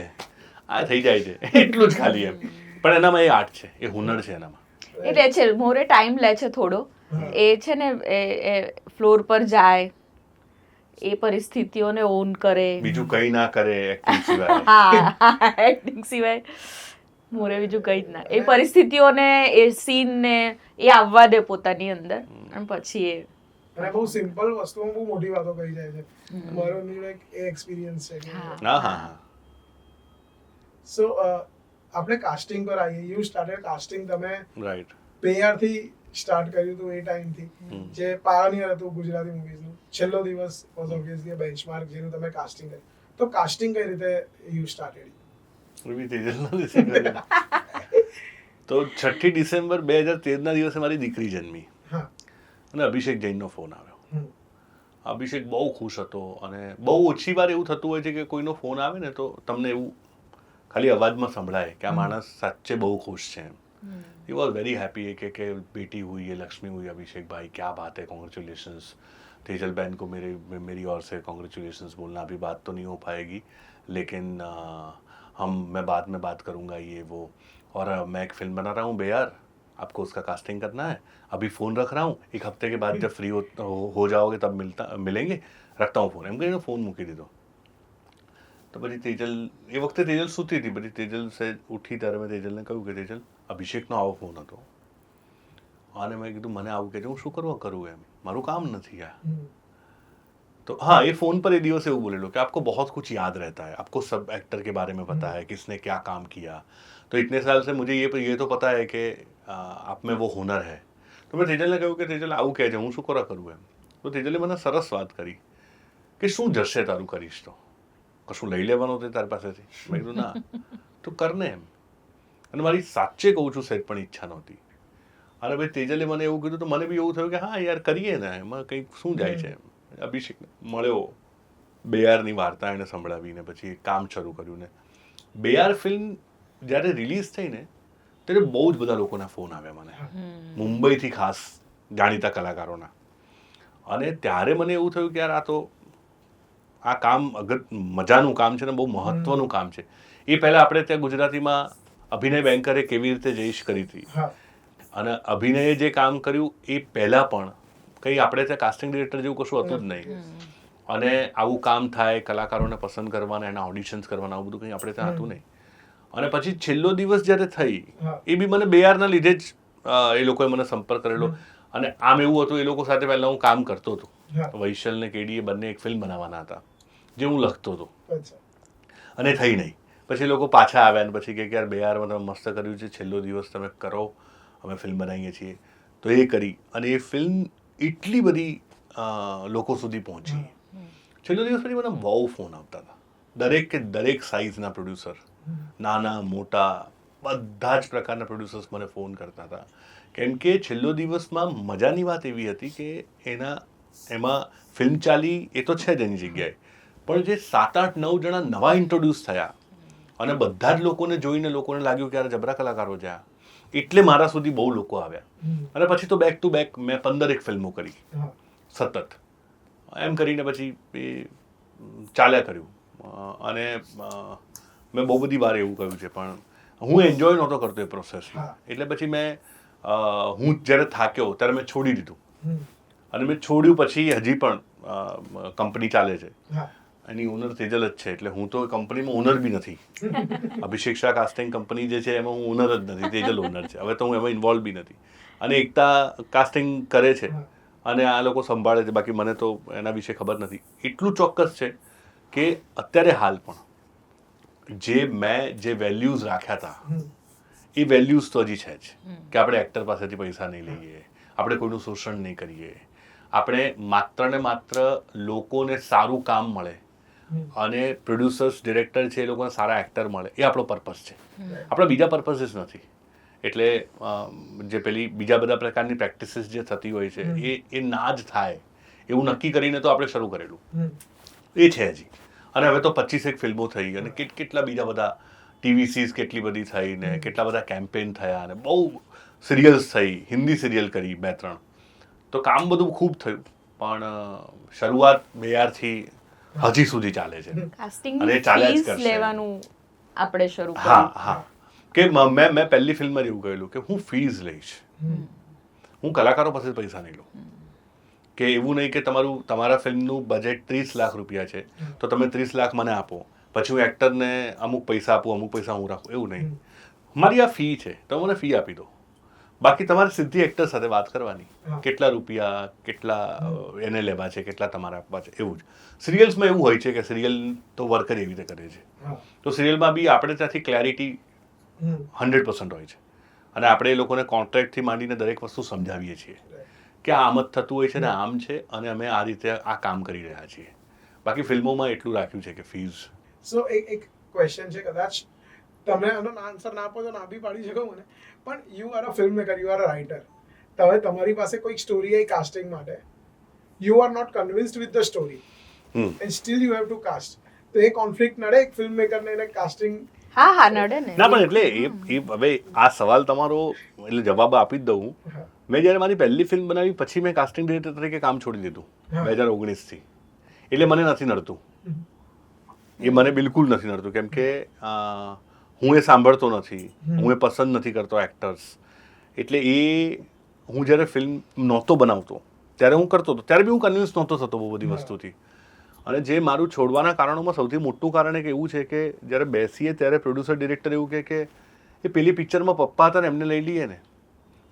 આ થઈ જાય છે એટલું જ ખાલી એમ. પણ એનામાં એ આર્ટ છે, એ હુનર છે એનામાં. એ લે છે, મોરે ટાઈમ લે છે થોડો. એ છે ને એ ફ્લોર પર જાય, એ પરિસ્થિતિઓને ઓન કરે, બીજું કઈ ના કરે એક્ટિંગ સિવાય. હા, એક્ટિંગ સિવાય મોરે બીજું કઈ જ ના. એ પરિસ્થિતિઓને, એ સીન ને એ આવવા દે પોતાની અંદર અને પછી એ અને બહુ સિમ્પલ વસ્તુમાં બહુ મોટી વાતો કરી જાય છે. મારો એક એક્સપિરિયન્સ છે. હા હા. સો આપણે કાસ્ટિંગ પર આવીએ. યુ સ્ટાર્ટેડ કાસ્ટિંગ, તમે રાઈટ PR થી સ્ટાર્ટ કર્યું હતું એ ટાઈમથી, જે પાયોનિયર હતું ગુજરાતી મૂવીઝનું. છેલ્લો દિવસ વોઝ ઓબ્વિયસલી અ બેન્ચમાર્ક જેનું તમે કાસ્ટિંગ કર્યું. તો કાસ્ટિંગ કઈ રીતે યુ સ્ટાર્ટેડ? તો 6 ડિસેમ્બર 2013 દિવસે મારી દીકરી જન્મી હા અને અભિષેક જૈનનો ફોન આવ્યો. હમ. અભિષેક બહુ ખુશ હતો અને બહુ ઓછી વાર એવું થતું હોય છે કે કોઈનો ફોન આવે ને તો તમને એવું ખાલી અવાજમાં સંભળાય કે આ માણસ સાચે બહુ ખુશ છે. ही वॉज वेरी हैप्पी कि बेटी हुई है लक्ष्मी हुई अभिषेक भाई क्या बात है कॉन्ग्रेचुलेशंस तेजल बहन को मेरी ओर से कॉन्ग्रेचुलेशंस बोलना अभी बात तो नहीं हो पाएगी लेकिन मैं बाद में बात करूँगा ये वो और मैं एक फिल्म बना रहा हूँ बेयार आपको उसका कास्टिंग करना है अभी फ़ोन रख रहा हूँ एक हफ्ते के बाद जब फ्री हो जाओगे तब मिलेंगे रखता हूँ फ़ोन एम कहीं फ़ोन મૂકી દીધો. તો પછી તેજલ એ વખતે તેજલ સૂતી હતી. પછી તેજલ સે ઉઠી ત્યારે મેં તેજલને કહ્યું કે તેજલ અભિષેકનો આવો ફોન હતો અને મેં કીધું મને આવું કહેજો હું શું કરવા કરું એમ મારું કામ નથી આ. तो हाँ ये फ़ोन पर ये દિવસે એવું બોલેલો कि आपको बहुत कुछ याद रहता है आपको सब एक्टर के बारे में पता है किसने क्या काम किया तो इतने साल से मुझे ये तो पता है कि आप में वो हुनर है. તો મેં તેજલને કહ્યું કે તેજલ આવું કહે છે હું શું કરવા કરું એમ. તો તેજલે મને સરસ વાત કરી કે શું જશે તારું કરીશ તો કશું લઈ લેવાનું તે તારી પાસેથી. મેં કીધું ના તું કરને એમ. અને મારી સાચે કહું છું સહેજ પણ ઈચ્છા નહોતી. અને ભાઈ તેજલે મને એવું કીધું તો મને બી એવું થયું કે હા યાર કરીએ ને એમાં કંઈક શું જાય છે એમ. અભિષેકને મળ્યો બેયારની વાર્તા એણે સંભળાવીને પછી કામ શરૂ કર્યું ને બેયાર ફિલ્મ જ્યારે રિલીઝ થઈ ને ત્યારે બહુ જ બધા લોકોના ફોન આવ્યા મને મુંબઈથી ખાસ જાણીતા કલાકારોના. અને ત્યારે મને એવું થયું કે યાર આ તો આ કામ મજાનું કામ છે ને બહુ મહત્વનું કામ છે. એ પહેલાં આપણે ત્યાં ગુજરાતીમાં અભિનય બેંકરે કેવી રીતે જઈશ કરી હતી અને અભિનયે જે કામ કર્યું એ પહેલાં પણ કંઈ આપણે ત્યાં કાસ્ટિંગ ડિરેક્ટર જેવું કશું હતું જ નહીં. અને આવું કામ થાય કલાકારોને પસંદ કરવાના એના ઓડિશન્સ કરવાના આવું બધું કંઈ આપણે ત્યાં હતું નહીં. અને પછી છેલ્લો દિવસ જ્યારે થઈ એ બી મને બેયારના લીધે જ એ લોકોએ મને સંપર્ક કરેલો. અને આમ એવું હતું એ લોકો સાથે પહેલાં હું કામ કરતો હતો. વૈશલ ને કેડી એ બંને એક ફિલ્મ બનાવવાના હતા જે હું લખતો હતો અને થઈ નહીં. પછી એ લોકો પાછા આવ્યા ને પછી કે યાર બેયારમાં તમે મસ્ત કર્યું છે છેલ્લો દિવસ તમે કરો અમે ફિલ્મ બનાવીએ છીએ. તો એ કરી અને એ ફિલ્મ એટલી બધી લોકો સુધી પહોંચી. છેલ્લો દિવસ પછી મને બહુ ફોન આવતા હતા દરેક કે દરેક સાઇઝના પ્રોડ્યુસર નાના મોટા બધા જ પ્રકારના પ્રોડ્યુસર્સ મને ફોન કરતા હતા. કેમ કે છેલ્લો દિવસમાં મજાની વાત એવી હતી કે એમાં ફિલ્મ ચાલી એ તો છે જ એની જગ્યાએ પણ જે 7-8-9 જણા નવા ઇન્ટ્રોડ્યુસ થયા અને બધા જ લોકોને જોઈને લોકોને લાગ્યું કે યાર જબરા કલાકારો છે એટલે મારા સુધી બહુ લોકો આવ્યા. અને પછી તો બેક ટુ બેક મેં 15 ફિલ્મો કરી સતત એમ કરીને પછી એ ચાલ્યા કર્યું. અને મેં બહુ બધી વાર એવું કહ્યું છે પણ હું એન્જોય નહોતો કરતો એ પ્રોસેસમાં. એટલે પછી હું જ્યારે થાક્યો ત્યારે મેં છોડી દીધું. અને મેં છોડ્યું પછી હજી પણ કંપની ચાલે છે એની ઓનર તેજલ જ છે એટલે હું તો કંપનીમાં ઓનર બી નથી. અભિષેક શાહ કાસ્ટિંગ કંપની જે છે એમાં હું ઓનર જ નથી તેજલ ઓનર છે. હવે તો હું એમાં ઇન્વોલ્વ બી નથી. અને એકતા કાસ્ટિંગ કરે છે અને આ લોકો સંભાળે છે બાકી મને તો એના વિશે ખબર નથી. એટલું ચોક્કસ છે કે અત્યારે હાલ પણ મેં જે વેલ્યુઝ રાખ્યા હતા એ વેલ્યુઝ તો હજી છે જ કે આપણે એક્ટર પાસેથી પૈસા નહીં લઈએ આપણે કોઈનું શોષણ નહીં કરીએ આપણે માત્ર ને માત્ર લોકોને સારું કામ મળે અને પ્રોડ્યુસર્સ ડિરેક્ટર છે એ લોકોને સારા એક્ટર મળે એ આપણો પર્પઝ છે. આપણા બીજા પર્પઝીસ નથી. એટલે જે પેલી બીજા બધા પ્રકારની પ્રેક્ટિસીસ જે થતી હોય છે એ ના જ થાય એવું નક્કી કરીને તો આપણે શરૂ કરેલું એ છે હજી. અને હવે તો 25 ફિલ્મો થઈ અને કેટલા બીજા બધા ટીવી કેટલી બધી થઈ ને કેટલા બધા કેમ્પેન થયા અને બહુ સિરિયલ્સ થઈ હિન્દી સિરિયલ કરી 2-3 તો કામ બધું ખૂબ થયું પણ શરૂઆત બેયારથી હજી સુધી ચાલે છે અને ચાલ્યા જ કરશે લેવાનું આપણે શરૂ કર્યું. હા કે મેં પહેલી ફિલ્મમાં એવું કહેલું કે હું ફીઝ લઈશ હું કલાકારો પાસે પૈસા નહીં લઉં. કે એવું નહીં કે તમારા ફિલ્મનું બજેટ 30 લાખ રૂપિયા છે તો તમે 30 લાખ મને આપો પછી હું એક્ટરને અમુક પૈસા આપું અમુક પૈસા હું રાખું એવું નહીં. મારી આ ફી છે તો મને ફી આપી દો બાકી તમારે સીધી એક્ટર સાથે વાત કરવાની કેટલા રૂપિયા કેટલા એને લેવા છે કેટલા તમારે આપવા છે એવું જ. સિરિયલ્સમાં એવું હોય છે કે સિરિયલ તો વર્કર એવી રીતે કરે છે તો સિરિયલમાં બી આપણે ત્યાંથી ક્લેરિટી 100% હોય છે અને આપણે એ લોકોને કોન્ટ્રાક્ટથી માંડીને દરેક વસ્તુ સમજાવીએ છીએ કે આમ જ થતું હોય છે ને આમ છે અને અમે આ રીતે આ કામ કરી રહ્યા છીએ. બાકી ફિલ્મોમાં એટલું રાખ્યું છે કે ફીઝ. સો એક ક્વેશ્ચન છે કદાચ તમે આનો આન્સર ના આપો તો ના બી પાડી શકો મને, પણ you are a filmmaker, you are a writer. તમે તમારી પાસે કોઈક સ્ટોરી આવી કાસ્ટિંગ માટે, you are not convinced with the story and still you have to cast. તો એ કોન્ફ્લિક્ટ નડે એક ફિલ્મ મેકરને એને કાસ્ટિંગ. હા નડે ને. ના પણ એટલે એ હવે આ સવાલ તમારો એટલે જવાબ આપી જ દઉં. મેં જ્યારે મારી પહેલી ફિલ્મ બનાવી પછી મેં કાસ્ટિંગ ડિરેક્ટર તરીકે કામ છોડી દીધું 2019થી. એટલે મને નથી નડતું, એ મને બિલકુલ નથી નડતું, કેમ કે હું એ સાંભળતો નથી, હું એ પસંદ નથી કરતો એક્ટર્સ. એટલે એ હું જ્યારે ફિલ્મ નહોતો બનાવતો ત્યારે હું કરતો હતો, ત્યારે બી હું કન્વિન્સ નહોતો થતો બહુ બધી વસ્તુથી. અને જે મારું છોડવાના કારણોમાં સૌથી મોટું કારણ એક એવું છે કે જ્યારે બેસીએ ત્યારે પ્રોડ્યુસર ડિરેક્ટર એવું કહે કે એ પેલી પિક્ચરમાં પપ્પા હતા ને એમને લઈ લઈએ ને,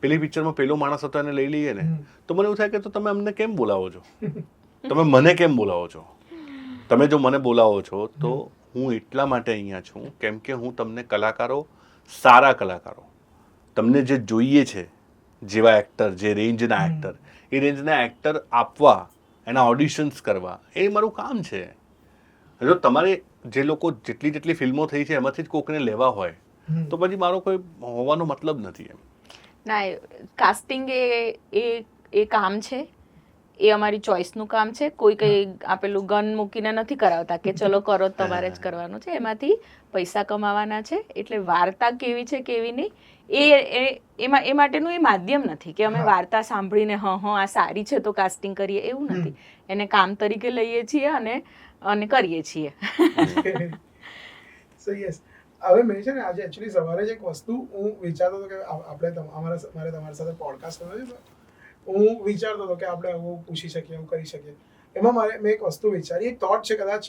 પેલી પિક્ચરમાં પેલો માણસ હતો એને લઈ લઈએ ને. તો મને એવું થાય કે તો તમે અમને કેમ બોલાવો છો, તમે મને કેમ બોલાવો છો? તમે જો મને બોલાવો છો તો હું એટલા માટે અહીંયા છું કેમ કે હું તમને કલાકારો, સારા કલાકારો, તમને જે જોઈએ છે જેવા એક્ટર, જે રેન્જના એક્ટર, એ રેન્જના એક્ટર આપવા, એના ઓડિશન્સ કરવા, એ મારું કામ છે. જો તમારે જે લોકો જેટલી ફિલ્મો થઈ છે એમાંથી જ કોકને લેવા હોય તો પછી મારો કોઈ હોવાનો મતલબ નથી એમ. ના, કાસ્ટિંગ એ કામ છે, એ અમારી ચોઇસનું કામ છે. કોઈ કંઈ આપેલું ગન મૂકીને નથી કરાવતા કે ચલો કરો તમારે જ કરવાનું છે. એમાંથી પૈસા કમાવાના છે. એટલે વાર્તા કેવી છે કેવી નહીં એ માટેનું એ માધ્યમ નથી કે અમે વાર્તા સાંભળીને આ સારી છે તો કાસ્ટિંગ કરીએ, એવું નથી. એને કામ તરીકે લઈએ છીએ અને કરીએ છીએ. સો યસ, હવે મેં છે ને આજે એકચ્યુઅલી સવારે જ એક વસ્તુ હું વિચારતો હતો કે આપણે મારે તમારી સાથે પોડકાસ્ટ કરવો છે. હું વિચારતો હતો કે આપણે આવું પૂછી શકીએ, આવું કરી શકીએ. એમાં મેં એક વસ્તુ વિચારી, એક થોટ છે કદાચ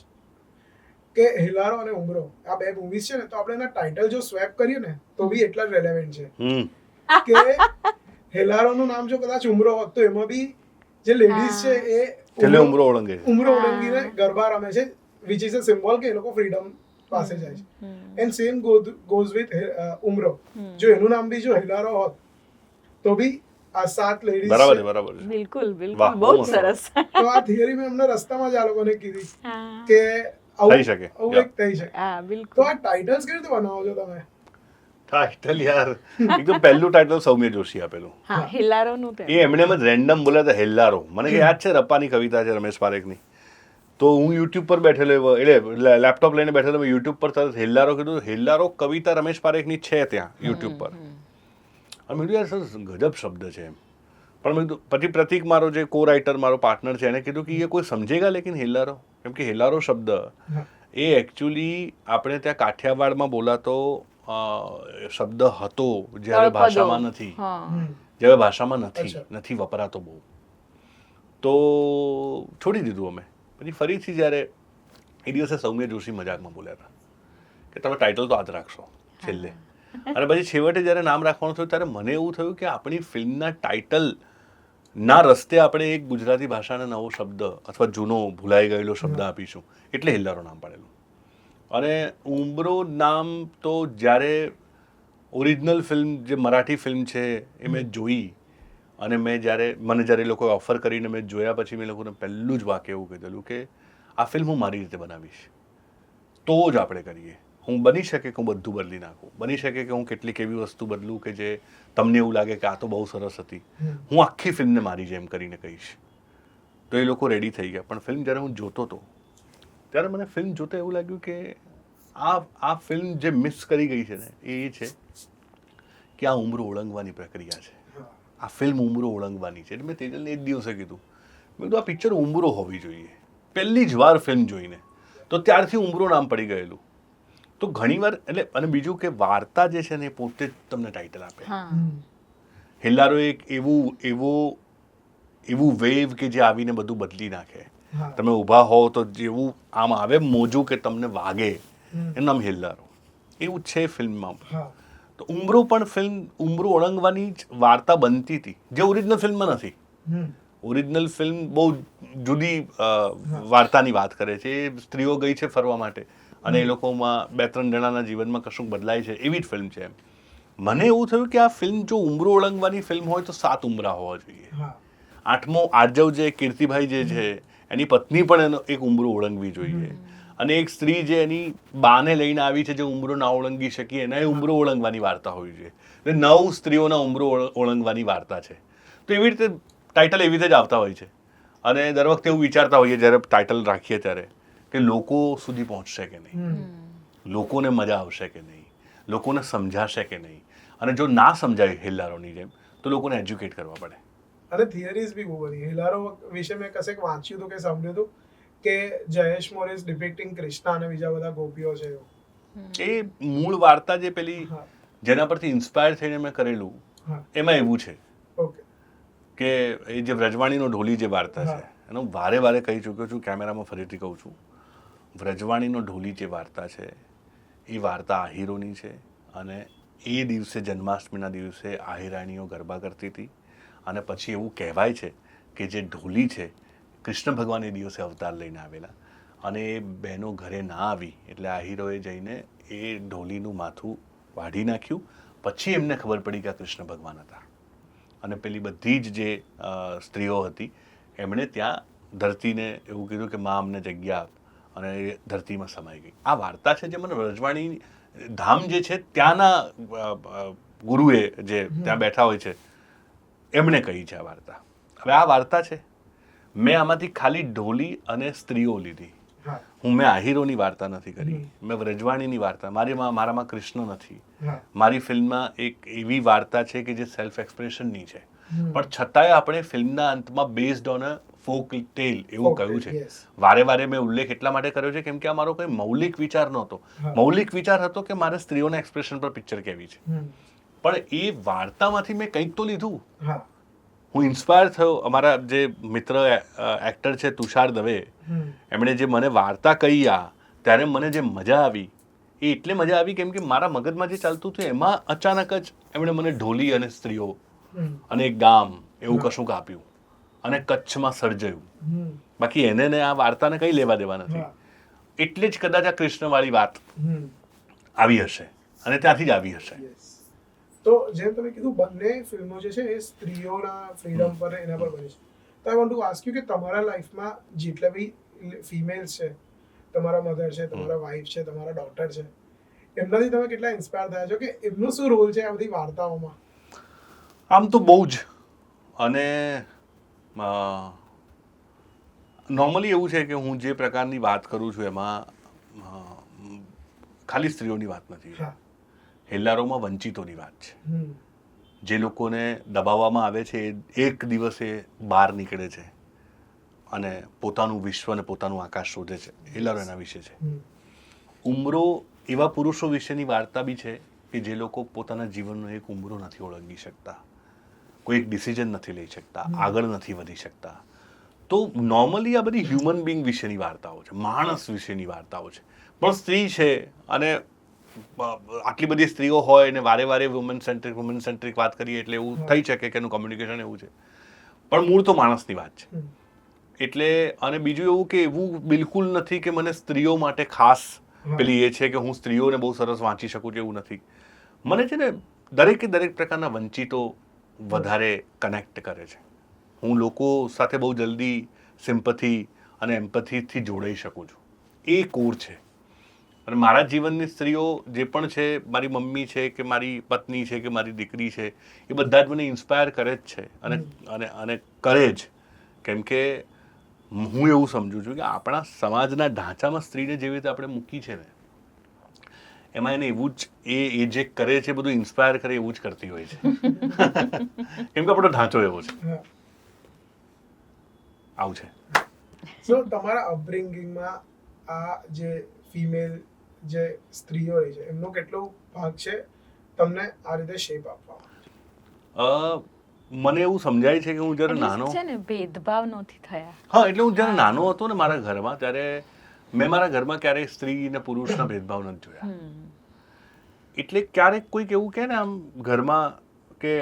કે હેલારો અને ઉમરો આ બે મૂવીઝ છે ને, તો આપણે એના ટાઇટલ જો સ્વેપ કરીએ ને તો બી એટલા જ રેલેવન્ટ છે. કે હેલારોનું નામ જો કદાચ ઉમરો હોત તો એમાં બી જે લેડીઝ છે એ ઉમરો ઓળંગીને ગરબા રમે છે, વિચ ઇઝ અ સિમ્બોલ કે એ લોકો ફ્રીડમ પાસે જાય છે. And same goes with Umro. જો એનું નામ બી જો હેલારો હોત તો બી આ 7 લેડીઝ. બરાબર. બિલકુલ બહુ સરસ. તો આ થિયરી મેં એમને રસ્તામાં જ આ લોકોને કીધી કે થઈ શકે, આવું એક થઈ શકે. હા બિલકુલ. તો આ ટાઇટલ્સ કેવી રીતે બનાવો છો તમે? ટાઇટલ યાર એકદમ પહેલું ટાઇટલ સૌમ્ય જોશી આપેલું. હા, હેલ્લારોનું. એ એમણે એમ જ રેન્ડમ બોલ્યા હતા હેલ્લારો. મને યાદ છે રપ્પાની કવિતા છે રમેશ પારેખની. તો હું યુટ્યુબ પર બેઠેલો, એટલે લેપટોપ લઈને બેઠેલો, યુટ્યુબ પર તરત હેલ્લારો કીધું. હેલ્લારો કવિતા રમેશ પારેખની છે ત્યાં યુટ્યુબ પર. અને મેં કીધું યાર સર ગજબ શબ્દ છે એમ. પણ મેં કીધું પછી પ્રતિક મારો જે કો રાઇટર મારો પાર્ટનર છે એને કીધું કે એ કોઈ સમજેગા લેકિન હેલ્લારો, કેમ કે હેલ્લારો શબ્દ એ એકચ્યુઅલી આપણે ત્યાં કાઠિયાવાડમાં બોલાતો શબ્દ હતો જ્યારે ભાષામાં નથી, જ્યારે ભાષામાં નથી વપરાતો બહુ. તો છોડી દીધું અમે. પછી ફરીથી જ્યારે એ દિવસે સૌમ્ય જોશી મજાકમાં બોલ્યા હતા કે તમે ટાઇટલ તો આ જ રાખશો છેલ્લે. અને પછી છેવટે જ્યારે નામ રાખવાનું થયું ત્યારે મને એવું થયું કે આપણી ફિલ્મના ટાઇટલ ના રસ્તે આપણે એક ગુજરાતી ભાષાના નવો શબ્દ અથવા જૂનો ભૂલાઈ ગયેલો શબ્દ આપીશું, એટલે હેલ્લારો નામ પાડેલું. અને ઉમરો નામ તો જ્યારે ઓરિજિનલ ફિલ્મ જે મરાઠી ફિલ્મ છે એ મેં જોઈ અને મને જ્યારે એ લોકોએ ઓફર કરીને મેં જોયા પછી મેં લોકોને પહેલું જ વાક્ય એવું કીધેલું કે આ ફિલ્મ હું મારી રીતે બનાવીશ તો જ આપણે કરીએ. હું બની શકે કે હું બધું બદલી નાખું, બની શકે કે હું કેટલીક એવી વસ્તુ બદલું કે જે તમને એવું લાગે કે આ તો બહુ સરસ હતી, હું આખી ફિલ્મને મારી જેમ કરીને કહીશ. તો એ લોકો રેડી થઈ ગયા. પણ ફિલ્મ જ્યારે હું જોતો હતો ત્યારે મને ફિલ્મ જોતા એવું લાગ્યું કે આ ફિલ્મ જે મિસ કરી ગઈ છે ને એ છે કે આ ઉમરો ઓળંગવાની પ્રક્રિયા છે. આ ફિલ્મ ઉમરો ઓળંગવાની છે. એટલે મેં તેજલને એ જ દિવસે કીધું, મેં કીધું આ પિક્ચર ઉમરો હોવી જોઈએ. પહેલી જ વાર ફિલ્મ જોઈને તો ત્યારથી ઉમરો નામ પડી ગયેલું. તો ઘણીવાર એટલે અને બીજું કે વાર્તા જે છે ને એ પોતે જ તમને ટાઇટલ આપે. હેલ્લારો એક એવું વેવ કે જે આવીને બધું બદલી નાખે. તમે ઊભા હોવ તો જેવું આમ આવે મોજું કે તમને વાગે, એનું નામ હેલ્લારો. એવું છે ફિલ્મમાં. તો ઉમરો પણ ફિલ્મ ઉમરો ઓળંગવાની જ વાર્તા બનતી હતી જે ઓરિજિનલ ફિલ્મમાં નથી. ઓરિજિનલ ફિલ્મ બહુ જુદી વાર્તાની વાત કરે છે. એ સ્ત્રીઓ ગઈ છે ફરવા માટે અને એ લોકોમાં 2-3 જણાના જીવનમાં કશું બદલાય છે, એવી જ ફિલ્મ છે. મને એવું થયું કે આ ફિલ્મ જો ઉમરો ઓળંગવાની ફિલ્મ હોય તો 7 ઉમરા હોવા જોઈએ. 8મો આર્જવ જે કીર્તિભાઈ જે છે એની પત્ની પણ એનો એક ઉમરો ઓળંગવી જોઈએ. અને એક સ્ત્રી જે એની બાને લઈને આવી છે, જે ઉંબરો ના ઓળંગી શકી, એના એ ઉંબરો ઓળંગવાની વાર્તા હોવી જોઈએ. એટલે 9 સ્ત્રીઓના ઉંબરો ઓળંગવાની વાર્તા છે. તો એવી રીતે ટાઇટલ એવી રીતે જ આવતા હોય છે. અને દર વખતે એવું વિચારતા હોઈએ જ્યારે ટાઇટલ રાખીએ ત્યારે કે લોકો સુધી પહોંચશે કે નહીં, લોકોને મજા આવશે કે નહીં, લોકોને સમજાશે કે નહીં. અને જો ના સમજાય હેલ્લારોની જેમ તો લોકોને એજ્યુકેટ કરવા પડે. અને થિયરીઝ બી બહુ બધી હેલારો વિશે મેં કશેક વાંચ્યું હતું કે સાંભળ્યું હતું કે જયેશ મોર ઇઝ ડિપિક્ટિંગ કૃષ્ણા અને બીજા બધા ગોપીઓ છે એવું. એ મૂળ વાર્તા જે પેલી જેના પરથી ઇન્સ્પાયર થઈને મેં કરેલું એમાં એવું છે ઓકે કે એ જે વ્રજવાણીનો ઢોલી જે વાર્તા છે એનો વારે વારે કહી ચૂક્યો છું, કેમેરામાં ફરીથી કહું છું. વ્રજવાણીનો ઢોલી જે વાર્તા છે એ વાર્તા આહીરોની છે. અને એ દિવસે જન્માષ્ટમીના દિવસે આહિરાણીઓ ગરબા કરતી હતી. અને પછી એવું કહેવાય છે કે જે ઢોલી છે કૃષ્ણ ભગવાન એ દિવસે અવતાર લઈને આવેલા, અને એ બહેનો ઘરે ના આવી એટલે આહીરોએ જઈને એ ઢોલીનું માથું વાઢી નાખ્યું. પછી એમને ખબર પડી કે આ કૃષ્ણ ભગવાન હતા. અને પેલી બધી જ જે સ્ત્રીઓ હતી એમણે ત્યાં ધરતીને એવું કીધું કે માં અમને જગ્યા આપ, અને એ ધરતીમાં સમાઈ ગઈ. આ વાર્તા છે જે મને વ્રજવાણી ધામ જે છે ત્યાંના ગુરુએ જે ત્યાં બેઠા હોય છે એમણે કહી છે આ વાર્તા. હવે આ વાર્તા છે મેં આમાંથી ખાલી ઢોલી અને સ્ત્રીઓ લીધી. હું મેં આહીરોની વાર્તા નથી કરી, મેં વ્રજવાણીની વાર્તા. મારામાં કૃષ્ણ નથી. મારી ફિલ્મમાં એક એવી વાર્તા છે કે જે સેલ્ફ એક્સપ્રેશનની છે, પણ છતાંય આપણે ફિલ્મના અંતમાં બેઝડ ઓન અ ફોક ટેલ એવું કહ્યું છે. વારે વારે મેં ઉલ્લેખ એટલા માટે કર્યો છે કેમ કે આ મારો કોઈ મૌલિક વિચાર નહોતો. મૌલિક વિચાર હતો કે મારે સ્ત્રીઓના એક્સપ્રેશન પર પિક્ચર કેવી છે, પણ એ વાર્તામાંથી મેં કંઈક તો લીધું. હું ઇન્સ્પાયર થયો. અમારા જે મિત્ર એક્ટર છે તુષાર દવે, એમણે જે મને વાર્તા કહી ત્યારે મને જે મજા આવી એ એટલે મજા આવી કેમ કે મારા મગજમાં જે ચાલતું હતું એમાં અચાનક જ એમણે મને ઢોલી અને સ્ત્રીઓ અને એક ગામ એવું કશુંક આપ્યું અને કચ્છમાં સર્જાયું. બાકી એને ને આ વાર્તાને કંઈ લેવા દેવા નથી. એટલે જ કદાચ આ કૃષ્ણવાળી વાત આવી હશે અને ત્યાંથી જ આવી હશે. તો જેમ તમે કીધું બંને ફિલ્મો જે છે એ સ્ત્રીઓના ફ્રીડમ પર એના પર બની છે. તો I want to ask you કે તમારા લાઈફમાં જેટલા બી ફિમેલ્સ છે, તમારા મધર છે, તમારા વાઈફ છે, તમારા ડોટર છે, એમનાથી તમે કેટલા ઇન્સ્પાયર થયા છો કે એમનો શું રોલ છે આ બધી વાર્તાઓમાં? આમ તો બહુ જ. અને નોર્મલી એવું છે કે હું જે પ્રકારની વાત કરું છું એમાં ખાલી સ્ત્રીઓની વાત નથી. હેલ્લારોમાં વંચિતોની વાત છે. જે લોકોને દબાવવામાં આવે છે એ એક દિવસે બહાર નીકળે છે અને પોતાનું વિશ્વ અને પોતાનું આકાશ શોધે છે. હેલ્લારો એના વિશે છે. ઉંબરો એવા પુરુષો વિશેની વાર્તા બી છે કે જે લોકો પોતાના જીવનનો એક ઉંબરો નથી ઓળંગી શકતા, કોઈ એક ડિસિઝન નથી લઈ શકતા, આગળ નથી વધી શકતા. તો નોર્મલી આ બધી હ્યુમન બિંગ વિશેની વાર્તાઓ છે, માણસ વિશેની વાર્તાઓ છે. પણ સ્ત્રી છે અને આટલી બધી સ્ત્રીઓ હોય ને વારે વારે વુમન સેન્ટ્રિક વાત કરીએ એટલે એવું થઈ શકે કે એનું કોમ્યુનિકેશન એવું છે, પણ મૂળ તો માણસની વાત છે. એટલે અને બીજું એવું કે એવું બિલકુલ નથી કે મને સ્ત્રીઓ માટે ખાસ પેલી એ છે કે હું સ્ત્રીઓને બહુ સરસ વાંચી શકું છું, એવું નથી. મને છે ને દરેકે દરેક પ્રકારના વંચિતો વધારે કનેક્ટ કરે છે. હું લોકો સાથે બહુ જલ્દી સિમ્પથી અને એમ્પથીથી જોડાઈ શકું છું. એ કોર છે. અને મારા જીવનની સ્ત્રીઓ જે પણ છે, મારી મમ્મી છે કે મારી પત્ની છે કે મારી દીકરી છે, એ બધા જ મને ઇન્સ્પાયર કરે જ છે અને કરે જ. કેમ કે હું એવું સમજું છું કે આપણા સમાજના ઢાંચામાં સ્ત્રીને જેવી રીતે આપણે મૂકી છે ને એમાં એને એવું જ એ જે કરે છે બધું ઇન્સ્પાયર કરે એવું જ કરતી હોય છે. કેમ કે આપણો ઢાંચો એવો છે. આવું છે. સો તમારા અપબ્રિંગિંગમાં આ જે ફિમેલ જે સ્ત્રીઓ રહી છે એમનો કેટલો ભાગ છે તમને આ રીતે શેપ આપવામાં? મને એવું સમજાય છે કે હું જ્યારે નાનો છે ને ભેદભાવ નથી થયા. હા, એટલે હું જ્યારે નાનો હતો ને મારા ઘરમાં ત્યારે મેં મારા ઘરમાં ક્યારેય સ્ત્રી અને પુરુષના ભેદભાવ નથી જોયા. એટલે ક્યારેક કોઈક એવું કહે ને આમ ઘરમાં કે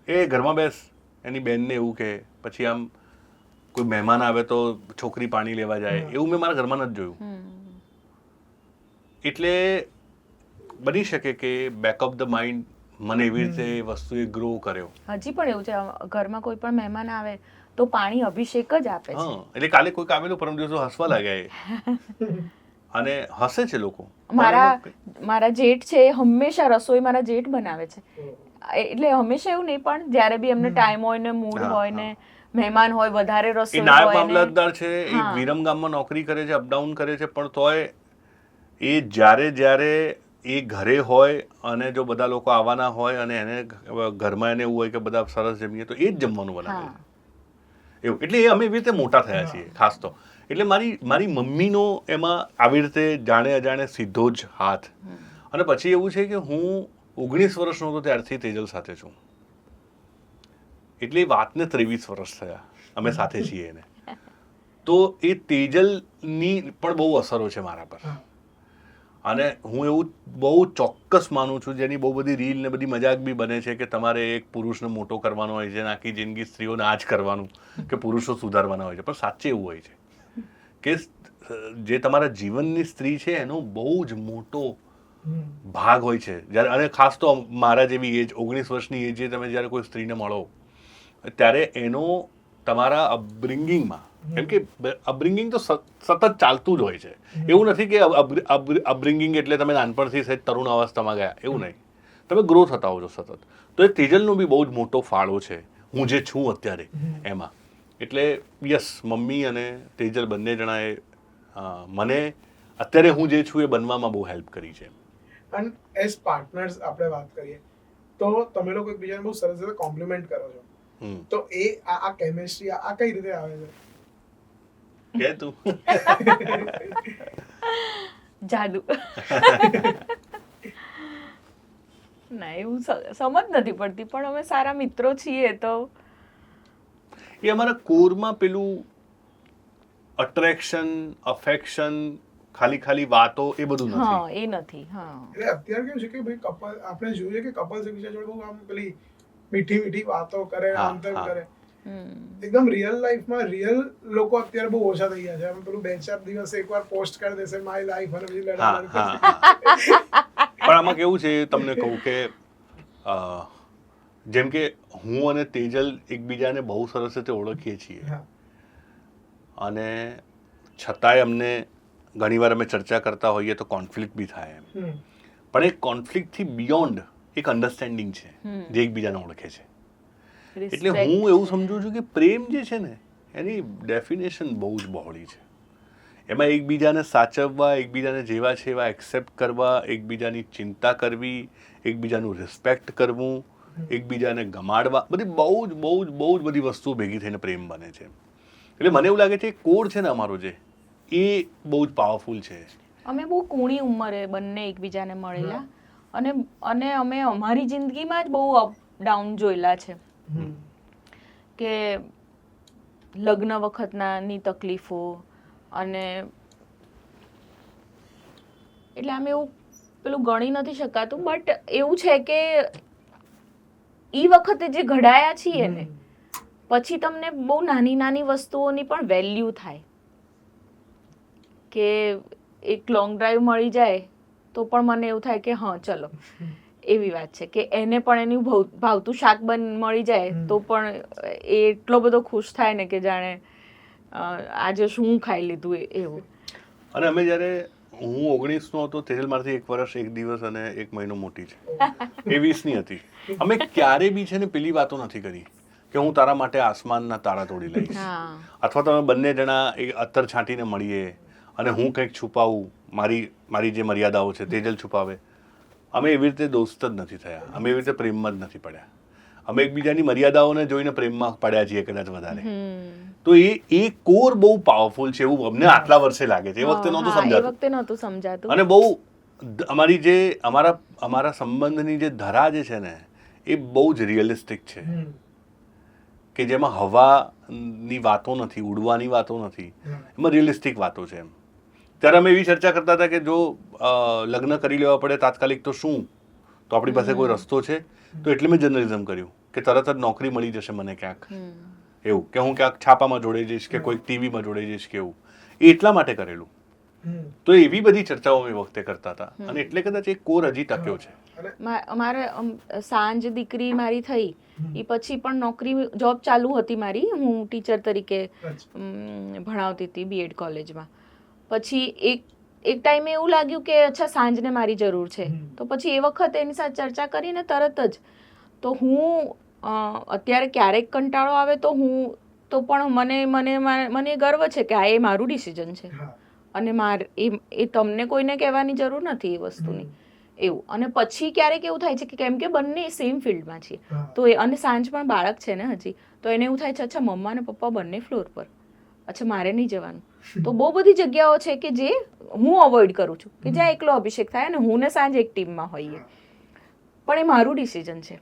એ ઘરમાં બેસ, એની બેનને એવું કહે, પછી આમ કોઈ મહેમાન આવે તો છોકરી પાણી લેવા જાય, એવું મેં મારા ઘરમાં નથી જોયું. એટલે બની શકે કે બેક ઓફ ધ માઇન્ડ મને એવી રીતે વસ્તુએ ગ્રો કર્યો. હજી પણ એવું છે, ઘરમાં કોઈ પણ મહેમાન આવે તો પાણી અભિષેક જ આપે છે. એટલે કાલે કોઈક આવેલું પરમ દિવસો હસવા લાગ્યા અને હસે છે લોકો. મારા જેઠ છે એ હંમેશા રસોઈ મારા જેઠ બનાવે છે, એટલે હંમેશા એવું નહીં પણ જ્યારે બી એમને ટાઈમ હોય ને મૂડ હોય ને મહેમાન હોય વધારે રસોઈ એ નાયબ હોય ને મામલતદાર છે, એ વિરમગામમાં નોકરી કરે છે, અપડાઉન કરે છે, પણ તોય એ જ્યારે એ ઘરે હોય અને જો બધા લોકો આવવાના હોય અને એને ઘરમાં એને એવું હોય કે બધા સરસ જમીએ તો એ જ જમવાનું બનાવે એવું. એટલે એ અમે એવી રીતે મોટા થયા છીએ ખાસ તો. એટલે મારી મમ્મીનો એમાં આવી રીતે જાણે અજાણે સીધો જ હાથ. અને પછી એવું છે કે હું 19 વર્ષનો હતો ત્યારથી તેજલ સાથે છું, એટલે એ વાતને 23 વર્ષ થયા અમે સાથે છીએ એને. તો એ તેજલની પણ બહુ અસરો છે મારા પર. અને હું એવું બહુ ચોક્કસ માનું છું, જેની બહુ બધી રીલ ને બધી મજાક બી બને છે કે તમારે એક પુરુષને મોટો કરવાનો હોય છે, આખી જિંદગી સ્ત્રીઓને આ જ કરવાનું કે પુરુષો સુધારવાના હોય છે. પણ સાચે એવું હોય છે કે જે તમારા જીવનની સ્ત્રી છે એનો બહુ જ મોટો ભાગ હોય છે. જ્યારે અને ખાસ તો મારા જેવી એજ 19 વર્ષની એજે તમે જ્યારે કોઈ સ્ત્રીને મળો ત્યારે એનો તમારા અપબ્રિંગિંગમાં, કેમ કે અપબ્રિંગિંગ તો સતત ચાલતું જ હોય છે. એવું નથી કે અપબ્રિંગિંગ એટલે તમે નાનપણથી સહેજ તરુણ અવસ્થામાં ગયા, એવું નહીં. તમે ગ્રો થતા હોવ છો સતત. તો એ તેજલનો બી બહુ જ મોટો ફાળો છે હું જે છું અત્યારે એમાં. એટલે યસ, મમ્મી અને તેજલ બંને જણાએ મને અત્યારે હું જે છું એ બનવામાં બહુ હેલ્પ કરી છે. અને એઝ પાર્ટનર્સ આપણે વાત કરીએ તો તમે લોકો એકબીજાને બહુ સરસ રીતે કોમ્પ્લિમેન્ટ કરો છો, તો એ આ કેમિસ્ટ્રી આ કઈ રીતે આવે છે? કે તું જાદુ ના, એવું સમજ નથી પડતી, પણ અમે સારા મિત્રો છીએ તો એ અમારા કોરમાં પેલું અટ્રેક્શન, અફેક્શન, ખાલી વાતો એ બધું નથી. એ નથી. એટલે અત્યારે કેવું છે કે ભાઈ કપલ આપણે જોઈએ કે કપલ્સ એકબીજા જોડે બહુ આમ પેલી મીઠી વાતો કરે, આમ તેમ કરે. એકદમ રિયલ લાઈફમાં રિયલ લોકો અત્યારે બહુ ઓછા થઈ ગયા છે. અમે પેલું 2-4 દિવસ એકવાર પોસ્ટ કરી દેશે માય લાઈફ અને પછી પણ આમાં કેવું છે તમને કહું કે જેમ કે હું અને તેજલ એકબીજાને બહુ સરસ રીતે ઓળખીએ છીએ અને છતાંય અમને ઘણીવાર અમે ચર્ચા કરતા હોઈએ તો કોન્ફ્લિક્ટ બી થાય એમ. પણ એ કોન્ફ્લિક્ટથી બિયોન્ડ એક અન્ડરસ્ટેન્ડિંગ છે જે એકબીજાને ઓળખે છે. એટલે હું એવું સમજુ છું કે પ્રેમ જે છે ને એની ડેફિનેશન બહુ જ બહોળી છે. એમાં એકબીજાને સાચવવા, એકબીજાને જેવા છે એવા એક્સેપ્ટ કરવા, એકબીજાની ચિંતા કરવી, એકબીજાનું રિસ્પેક્ટ કરવું, એકબીજાને ગમાડવા, બધી બહુ જ બધી વસ્તુઓ ભેગી થઈને પ્રેમ બને છે. એટલે મને એવું લાગે છે કોડ છે ને અમારો જે એ બહુ જ પાવરફુલ છે. અમે બહુ કૂણી ઉંમરે બંને એકબીજાને મળેલા અને અમે અમારી જિંદગીમાં જ બહુ અપ ડાઉન જોયેલા છે કે લગ્ન વખતની તકલીફો અને એટલે આમ એવું પેલું ગણી નથી શકાતું. બટ એવું છે કે એ વખતે જે ઘડાયા છીએ ને પછી તમને બહુ નાની વસ્તુઓની પણ વેલ્યુ થાય કે એક લોંગ ડ્રાઈવ મળી જાય તો પણ મને એવું થાય કે હા ચલો, એવી વાત છે કે એને પણ એનું ભાવતું શાક મળી જાય તો પણ એ એટલો બધો ખુશ થાય ને કે જાણે આજે શું ખાઈ લીધું એવું. અને અમે જ્યારે હું 19નો હતો, તેજલ મારથી 1 વર્ષ 1 દિવસ અને 1 મહિનો મોટી છે, એ 20ની હતી. અમે ક્યારે બી છે ને પેલી વાતો નથી કરી કે હું તારા માટે આસમાનના તારા તોડી લઈશ, અથવા તમે બંને જણા અત્તર છાંટીને મળીએ અને હું કંઈક છુપાવું, મારી જે મર્યાદાઓ છે તેજલ છુપાવે. અમે એવી રીતે દોસ્ત જ નથી થયા, અમે એવી રીતે પ્રેમમાં જ નથી પડ્યા. અમે એકબીજાની મર્યાદાઓને જોઈને પ્રેમમાં પડ્યા છીએ કદાચ વધારે. તો એ કોર બહુ પાવરફુલ છે એવું અમને આટલા વર્ષે લાગે છે. એ વખતે નહોતું સમજાતું. અને બહુ અમારા સંબંધની જે ધરા જે છે ને એ બહુ જ રિયલિસ્ટિક છે, કે જેમાં હવાની વાતો નથી, ઉડવાની વાતો નથી, એમાં રિયલિસ્ટિક વાતો છે એમ. ત્યારે અમે એવી ચર્ચા કરતા હતા કે જો લગ્ન કરી લેવા પડે તાત્કાલિક તો શું, તો આપણી પાસે કોઈ રસ્તો છે? તો એટલે મેં જર્નલિઝમ કર્યું કે તરત જ નોકરી મળી જશે મને ક્યાંક, એવું કે હું ક્યાંક છાપામાં જોડાઈ જઈશ કે કોઈક ટીવીમાં જોડાઈ જઈશ કે એવું. એ એટલા માટે કરેલું. તો એવી બધી ચર્ચાઓ અમે વખતે કરતા હતા અને એટલે કદાચ એક કોર હજી ટક્યો છે. મારે સાંજ દીકરી મારી થઈ એ પછી પણ નોકરી જોબ ચાલુ હતી મારી. હું ટીચર તરીકે ભણાવતી હતી B.Ed કોલેજમાં. પછી એક ટાઈમે એવું લાગ્યું કે અચ્છા સાંજને મારી જરૂર છે, તો પછી એ વખતે એની સાથે ચર્ચા કરીને તરત જ તો હું અત્યારે ક્યારેક કંટાળો આવે તો પણ મને ગર્વ છે કે આ એ મારું ડિસિઝન છે અને એ તમને કોઈને કહેવાની જરૂર નથી એ વસ્તુની એવું. અને પછી ક્યારેક એવું થાય છે કે કેમ કે બંને સેમ ફિલ્ડમાં છીએ તો અને સાંજ પણ બાળક છે ને હજી, તો એને એવું થાય છે અચ્છા મમ્મા અને પપ્પા બંને ફ્લોર પર, અચ્છા મારે નહીં જવાનું. તો બહુ બધી જગ્યાઓ છે કે જે હું અવોઇડ કરું છું કે જ્યાં એકલો અભિષેક થાય અને હું ને સાંજ એક ટીમમાં હોઈએ, પણ એ મારું ડિસિઝન છે.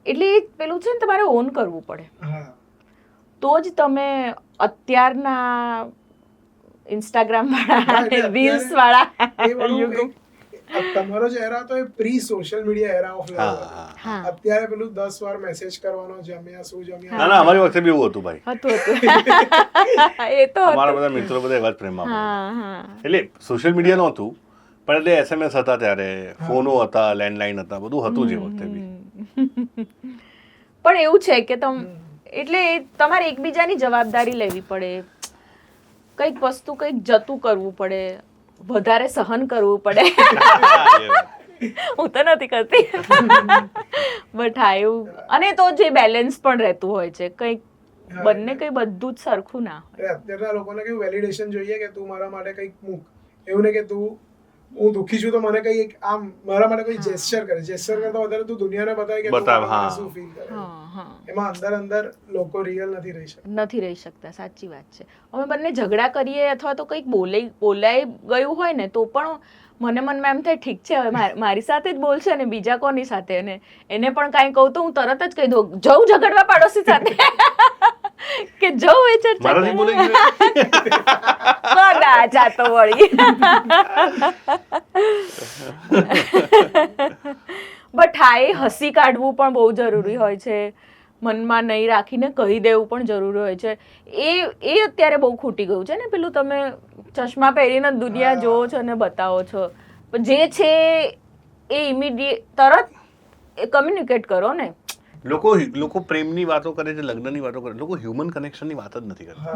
એટલે પેલું છે ને તમારે ઓન કરવું પડે, તો જ તમે અત્યારના ઇન્સ્ટાગ્રામ વાળા રીલ્સ વાળા તમારો જે એરા હતો એ pre social media era of love. અત્યારે પેલું 10 વાર મેસેજ કરવાનો, જમ્યા શું જમ્યા. ના અમારી વખતે બી એવું હતું ભાઈ. એ તો અમારા બધા મિત્રો બધા એવા જ પ્રેમમાં. એટલે સોશિયલ મીડિયા નહોતું પણ એટલે SMS હતા ત્યારે, ફોનો હતા, લેન્ડલાઇન હતા, બધું હતું જે વખતે બી. પણ એવું છે કે એટલે તમારે એકબીજાની જવાબદારી લેવી પડે, કંઈક વસ્તુ કંઈક જતું કરવું પડે, વધારે સહન કરવું પડે. હું તો નથી કરતી બટ હા એવું, અને તો જે બેલેન્સ પણ રહેતું હોય છે, કંઈક બંને કંઈ બધું જ સરખું ના હોય. અત્યારના લોકોને કેવું વેલિડેશન જોઈએ કે તું મારા માટે કંઈક મૂક, એવું નહીં કે તું હું દુઃખી છું તો મને કંઈક આમ મારા માટે કોઈ જેસ્ચર કરે, જેસ્ચર કરતા વધારે તું દુનિયાને બતાવે કે તું શું ફીલ કરે. એમાં અંદર લોકો રિયલ નથી રહી શકતા. સાચી વાત છે. અમે બંને ઝઘડા કરીએ અથવા તો કંઈક બોલાઈ ગયું હોય ને તો પણ મને મનમાં એમ થાય ઠીક છે હવે મારી સાથે જ બોલશે ને બીજા કોની સાથે, અને એને પણ કાંઈ કહું તો હું તરત જ કહી દઉં જવું ઝઘડવા પાડોશી સાથે કે જવું એ ચર્ચા કદાચ આ તો વળી. બટ હા એ હસી કાઢવું પણ બહુ જરૂરી હોય છે, મનમાં નહીં રાખીને કહી દેવું પણ જરૂરી હોય છે. એ અત્યારે બહુ ખૂટી ગયું છે ને, પેલું તમે ચશ્મા પહેરીને દુનિયા જોવો છો અને બતાવો છો, પણ જે છે એ ઇમિડિયેટ તરત કમ્યુનિકેટ કરો ને. લોકો પ્રેમની વાતો કરે છે, લગ્નની વાતો કરે, લોકો હ્યુમન કનેક્શનની વાત જ નથી કરતા.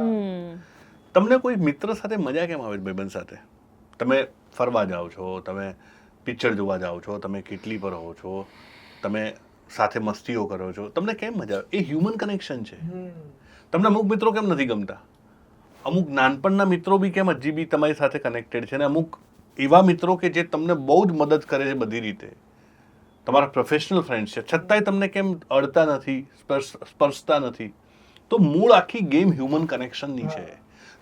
તમને કોઈ મિત્ર સાથે મજા કેમ આવે છે? ભાઈબંધ સાથે તમે ફરવા જાઓ છો, તમે પિક્ચર જોવા જાઓ છો, તમે કેટલી પર હો છો, તમે સાથે મસ્તીઓ કરો છો, તમને કેમ મજા આવે? એ હ્યુમન કનેક્શન છે. તમને અમુક મિત્રો કેમ નથી ગમતા? અમુક નાનપણના મિત્રો બી કેમ હજી બી તમારી સાથે કનેક્ટેડ છે, અને અમુક એવા મિત્રો કે જે તમને બહુ જ મદદ કરે છે બધી રીતે, તમારા પ્રોફેશનલ ફ્રેન્ડ્સ છે, છતાંય તમને કેમ અડતા નથી, સ્પર્શતા નથી? તો મૂળ આખી ગેમ હ્યુમન કનેક્શનની છે.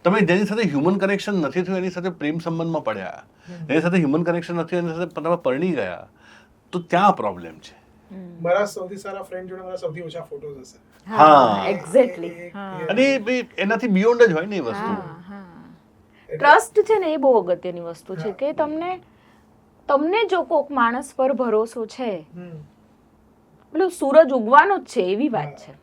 તમે જેની સાથે હ્યુમન કનેક્શન નથી થયું એની સાથે પ્રેમ સંબંધમાં પડ્યા, એની સાથે હ્યુમન કનેક્શન નથી એની સાથે તમે પરણી ગયા, તો ત્યાં પ્રોબ્લેમ છે. મારા સૌથી સારા ફ્રેન્ડ જોડે મારા સૌથી ઓછા ફોટોઝ હશે. હા એક્ઝેક્ટલી. અને એનાથી બિયોન્ડ જ હોય ને એ વસ્તુ. ટ્રસ્ટ છે ને એ બહુ અગત્યની વસ્તુ છે કે તમને જો કોક માણસ પર ભરોસો છે, પેલું સૂરજ ઉગવાનો જ છે એવી વાત છે.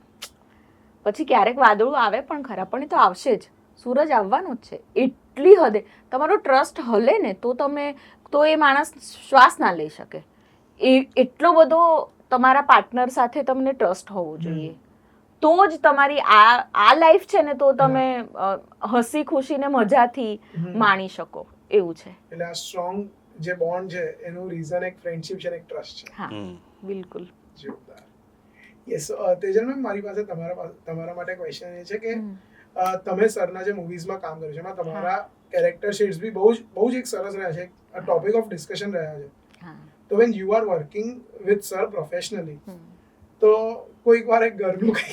પછી ક્યારેક વાદળો આવે પણ ખરા, પણ એ તો આવશે જ, સૂરજ આવવાનો જ છે. એટલી હદે તમારો ટ્રસ્ટ હલે ને તો એ માણસ શ્વાસ ના લઈ શકે. એટલો બધો તમારા પાર્ટનર સાથે તમને ટ્રસ્ટ હોવો જોઈએ, તો જ તમારી આ લાઈફ છે ને તો તમે હસી ખુશીને મજાથી માણી શકો એવું છે. એટલે આ સ્ટ્રોંગ જે બોન્ડ છે એનું રીઝન એક ફ્રેન્ડશિપ છે, એક ટ્રસ્ટ છે. હા બિલકુલ. જોરદાર. યસ તેજલ મેમ, મારી પાસે તમારા માટે ક્વેશ્ચન એ છે કે તમે સરના જે મૂવીઝમાં કામ કર્યું છે એમાં તમારા કેરેક્ટર શેડ્સ બી બહુ જ એક સરસ રહ્યા છે, ટોપિક ઓફ ડિસ્કશન રહ્યા છે. તો van you are working with sir professionally, તો કોઈક વાર એક ઘરનું કઈ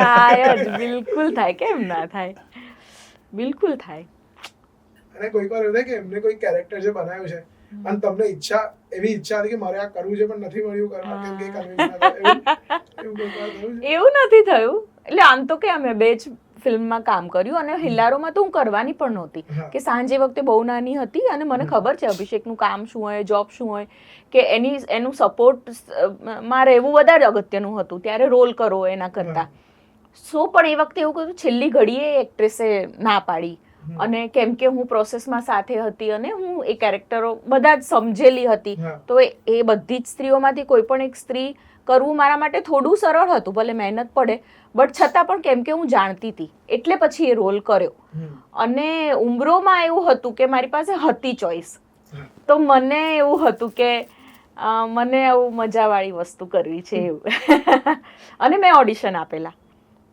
થાય જ, બિલકુલ થાય, કેમ ના થાય, બિલકુલ થાય. અને કોઈક વાર એવું થાય કે એમને કોઈ કેરેક્ટર જે બનાવ્યું છે અને તમને એવી ઈચ્છા હતી કે મારે આ કરવું છે પણ નથી મળ્યું કરવા, કેમ કે એવું નથી થયું. એટલે આમ તો કે અમે બે જ ફિલ્મમાં કામ કર્યું, અને હિલ્લારોમાં તો હું કરવાની પણ નહોતી કે સાંજે વખતે બહુ નાની હતી અને મને ખબર છે અભિષેકનું કામ શું હોય, જોબ શું હોય, કે એનું સપોર્ટ માં રહેવું વધારે અગત્યનું હતું ત્યારે રોલ કરો એના કરતા. સો પણ એ વખતે એવું કહ્યું છેલ્લી ઘડીએ એક્ટ્રેસે ના પાડી અને કેમ કે હું પ્રોસેસમાં સાથે હતી અને હું એ કેરેક્ટરો બધા જ સમજેલી હતી, તો એ બધી જ સ્ત્રીઓમાંથી કોઈ પણ એક સ્ત્રી કરવું મારા માટે થોડું સરળ હતું, ભલે મહેનત પડે, બટ છતાં પણ કેમ કે હું જાણતી હતી એટલે પછી એ રોલ કર્યો. અને ઉમરોમાં એવું હતું કે મારી પાસે હતી ચોઈસ, તો મને એવું હતું કે મને આવું મજાવાળી વસ્તુ કરવી છે એવું. અને મેં ઓડિશન આપેલા,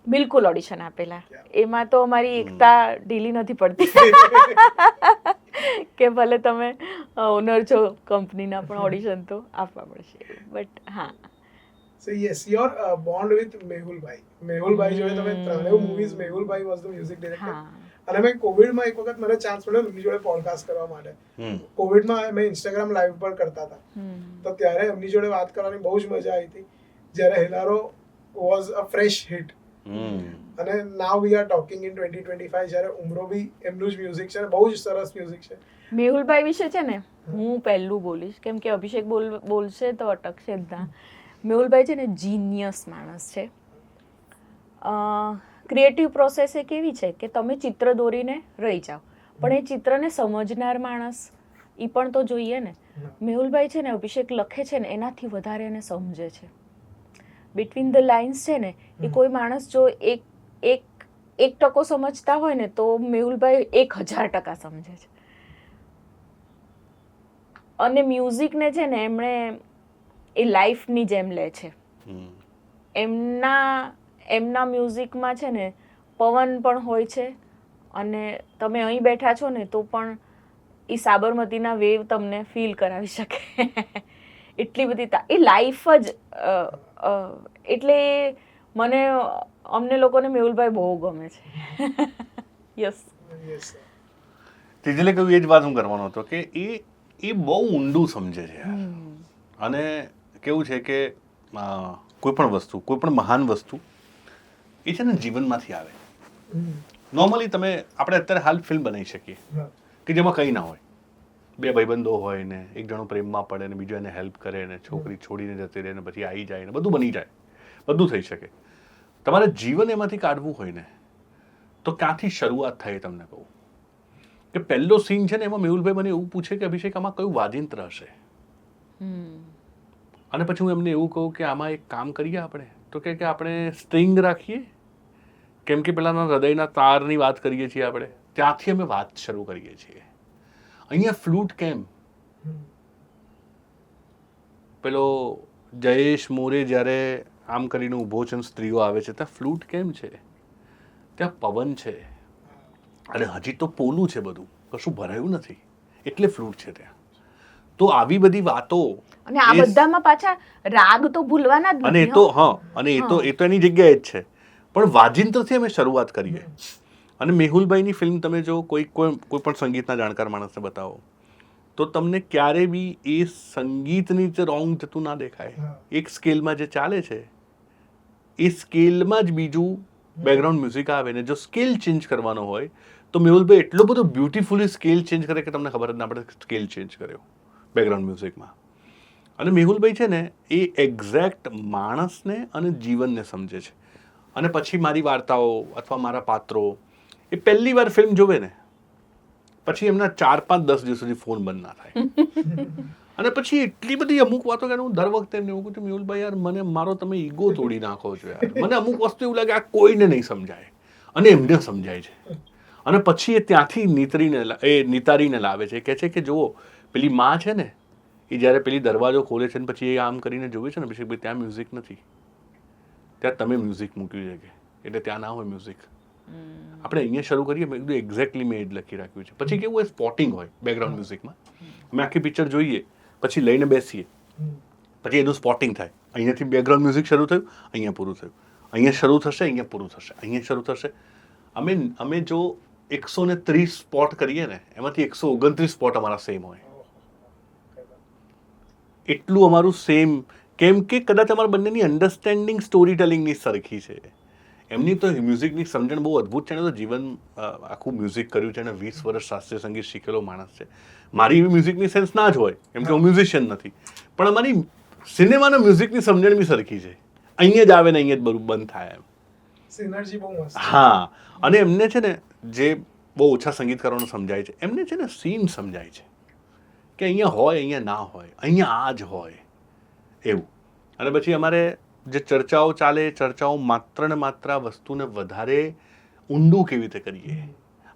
બિલકુલ ઓડિશન આપેલા. એમાં તો અમારી એકતા ઢીલી નથી પડતી કે ભલે તમે ઓનર છો કંપનીના પણ ઓડિશન તો આપવા પડશે. બટ હા, So yes, your bond with મેહુલભાઈ. મેહુલભાઈ જોડે તમે ત્રણેય movies, Mehulbhai was the music director. અને મેં કોવિડમાં એક વખત મને ચાન્સ મળ્યો એમની જોડે પોડકાસ્ટ કરવા માટે. કોવિડમાં મેં ઇન્સ્ટાગ્રામ લાઈવ પર કરતા હતા, તો ત્યારે એમની જોડે વાત કરવાની બહુ જ મજા આવી હતી, જ્યારે Hellaro was a fresh hit. અને now we are talking in 2025, જ્યારે ઉમરો બી એમનું જ મ્યુઝિક છે, બહુ જ સરસ મ્યુઝિક છે. મેહુલભાઈ વિશે છે ને હું પહેલું બોલીશ, કેમ કે અભિષેક બોલશે તો અટકશે જ ના. મેહુલભાઈ છે ને જીનિયસ માણસ છે. ક્રિએટિવ પ્રોસેસ એ કેવી છે કે તમે ચિત્ર દોરીને રહી જાઓ, પણ એ ચિત્રને સમજનાર માણસ એ પણ તો જોઈએ ને. મેહુલભાઈ છે ને અભિષેક લખે છે ને એનાથી વધારે એને સમજે છે. બિટવીન ધ લાઇન્સ છે ને એ કોઈ માણસ જો એક ટકો સમજતા હોય ને તો મેહુલભાઈ 1000% સમજે છે. અને મ્યુઝિકને છે ને એમણે એ લાઈફની જેમ લે છે. એમના મ્યુઝિકમાં છે ને પવન પણ હોય છે, અને તમે અહીં બેઠા છો ને તો પણ એ સાબરમતીના વેવ તમને ફીલ કરાવી શકે. એટલી બધી એ લાઈફ જ એટલે મને અમને લોકોને મેહુલભાઈ બહુ ગમે છે. યસ. તેજલે કહ્યું એ જ વાત હું કરવાનો હતો કે એ બહુ ઊંડું સમજે છે યાર. અને કેવું છે કે કોઈ પણ વસ્તુ, કોઈ પણ મહાન વસ્તુ એ છે ને જીવનમાંથી આવે. નોર્મલી આપણે અત્યારે હાલ ફિલ્મ બનાવી શકીએ કે જેમાં કંઈ ના હોય, બે ભાઈબંધો હોય ને એક જણો પ્રેમમાં પડે ને બીજો એને હેલ્પ કરે ને છોકરી છોડીને જતી રહે ને પછી આવી જાય ને બધું બની જાય, બધું થઈ શકે. તમારે જીવન એમાંથી કાઢવું હોય ને તો ક્યાંથી શરૂઆત થાય તમને કહું કે પહેલો સીન છે ને એમાં મેહુલભાઈ મને એવું પૂછે કે અભિષેક આમાં કયું વાજિંત્ર હશે, અને પછી હું એમને એવું કહું કે આમાં એક કામ કરીએ આપણે, તો કે આપણે સ્ટ્રિંગ રાખીએ, કેમ કે પેલાના હૃદયના તારની વાત કરીએ છીએ આપણે, ત્યાંથી અમે વાત શરૂ કરીએ છીએ. અહીંયા ફ્લૂટ કેમ? પેલો જયેશ મોરે જ્યારે આમ કરીને ઊભો છે, સ્ત્રીઓ આવે છે, ત્યાં ફ્લૂટ કેમ છે? ત્યાં પવન છે, અને હજી તો પોલું છે, બધું કશું ભરાયું નથી એટલે ફ્લૂટ છે ત્યાં. તો આવી બધી વાતો, અને આ બધામાં પાછા રાગ તો ભૂલવાના જ નથી. અને એ તો અને એ તો એની જગ્યાએ જ છે, પણ વાજિંત્રથી અમે શરૂઆત કરીએ. અને મેહુલભાઈની ફિલ્મ તમે જો કોઈ પણ સંગીતના જાણકાર માણસને બતાવો તો તમને ક્યારે બી એ સંગીતની જે રોંગ જતું ના દેખાય. એક સ્કેલમાં જે ચાલે છે એ સ્કેલમાં જ બીજું બેકગ્રાઉન્ડ મ્યુઝિક આવે ને જો સ્કેલ ચેન્જ કરવાનો હોય તો મેહુલભાઈ એટલો બધો બ્યુટીફુલી સ્કેલ ચેન્જ કરે કે તમને ખબર જ ના પડે સ્કેલ ચેન્જ કર્યો બેકગ્રાઉન્ડ મ્યુઝિકમાં. અને મેહુલભાઈ છે ને એ એક્ઝેક્ટ માણસને અને જીવનને સમજે છે. અને પછી મારી વાર્તાઓ અથવા મારા પાત્રો એ પહેલી વાર ફિલ્મ જોવે ને પછી એમના 4-5-10 દિવસ સુધી ફોન બંધ ના થાય. અને પછી એટલી બધી અમુક વાતો કે હું દર વખતે એમને એવું કહું મેહુલભાઈ યાર મને મારો તમે ઈગો તોડી નાખો છો યાર, મને અમુક વસ્તુ એવું લાગે આ કોઈને નહીં સમજાય અને એમને સમજાય છે. અને પછી એ ત્યાંથી નિતારીને લાવે છે, કહે છે કે જુઓ પેલી માં છે ને એ જ્યારે પેલી દરવાજો ખોલે છે ને પછી એ આમ કરીને જોવે છે ને પછી ભાઈ ત્યાં મ્યુઝિક નથી, ત્યાં તમે મ્યુઝિક મૂક્યું છે કે એટલે ત્યાં ના હોય મ્યુઝિક. આપણે અહીંયા શરૂ કરીએ મેં કીધું એક્ઝેક્ટલી મેં એ જ લખી રાખ્યું છે. પછી કેવું હોય સ્પોટિંગ હોય બેકગ્રાઉન્ડ મ્યુઝિકમાં, અમે આખી પિક્ચર જોઈએ પછી લઈને બેસીએ પછી એનું સ્પોટિંગ થાય. અહીંયાથી બેકગ્રાઉન્ડ મ્યુઝિક શરૂ થયું, અહીંયા પૂરું થયું, અહીંયા શરૂ થશે, અહીંયા પૂરું થશે, અહીંયા શરૂ થશે. અમે જો 130 સ્પોટ કરીએ ને એમાંથી 129 સ્પોટ અમારા સેમ હોય. એટલું અમારું સેમ, કેમ કે કદાચ અમારા બંનેની અન્ડરસ્ટેન્ડિંગ સ્ટોરી ટેલિંગની સરખી છે. એમની તો મ્યુઝિકની સમજણ બહુ અદ્ભુત છે ને, તો જીવન આખું મ્યુઝિક કર્યું છે અને 20 વર્ષ શાસ્ત્રીય સંગીત શીખેલો માણસ છે. મારી એવી મ્યુઝિકની સેન્સ ના જ હોય કેમ કે હું મ્યુઝિશિયન નથી, પણ અમારી સિનેમાના મ્યુઝિકની સમજણ બી સરખી છે. અહીંયા જ આવે ને અહીંયા જ બધું બંધ થાય એમ. સિનર્જી બહુ મસ્ત. હા, અને એમને છે ને જે બહુ ઓછા સંગીતકારોને સમજાય છે, એમને છે ને સીન સમજાય છે કે અહીંયા હોય, અહીંયા ના હોય, અહીંયા આ જ હોય એવું. અને પછી અમારે જે ચર્ચાઓ ચાલે, ચર્ચાઓ માત્ર ને માત્ર આ વસ્તુને વધારે ઊંડું કેવી રીતે કરીએ,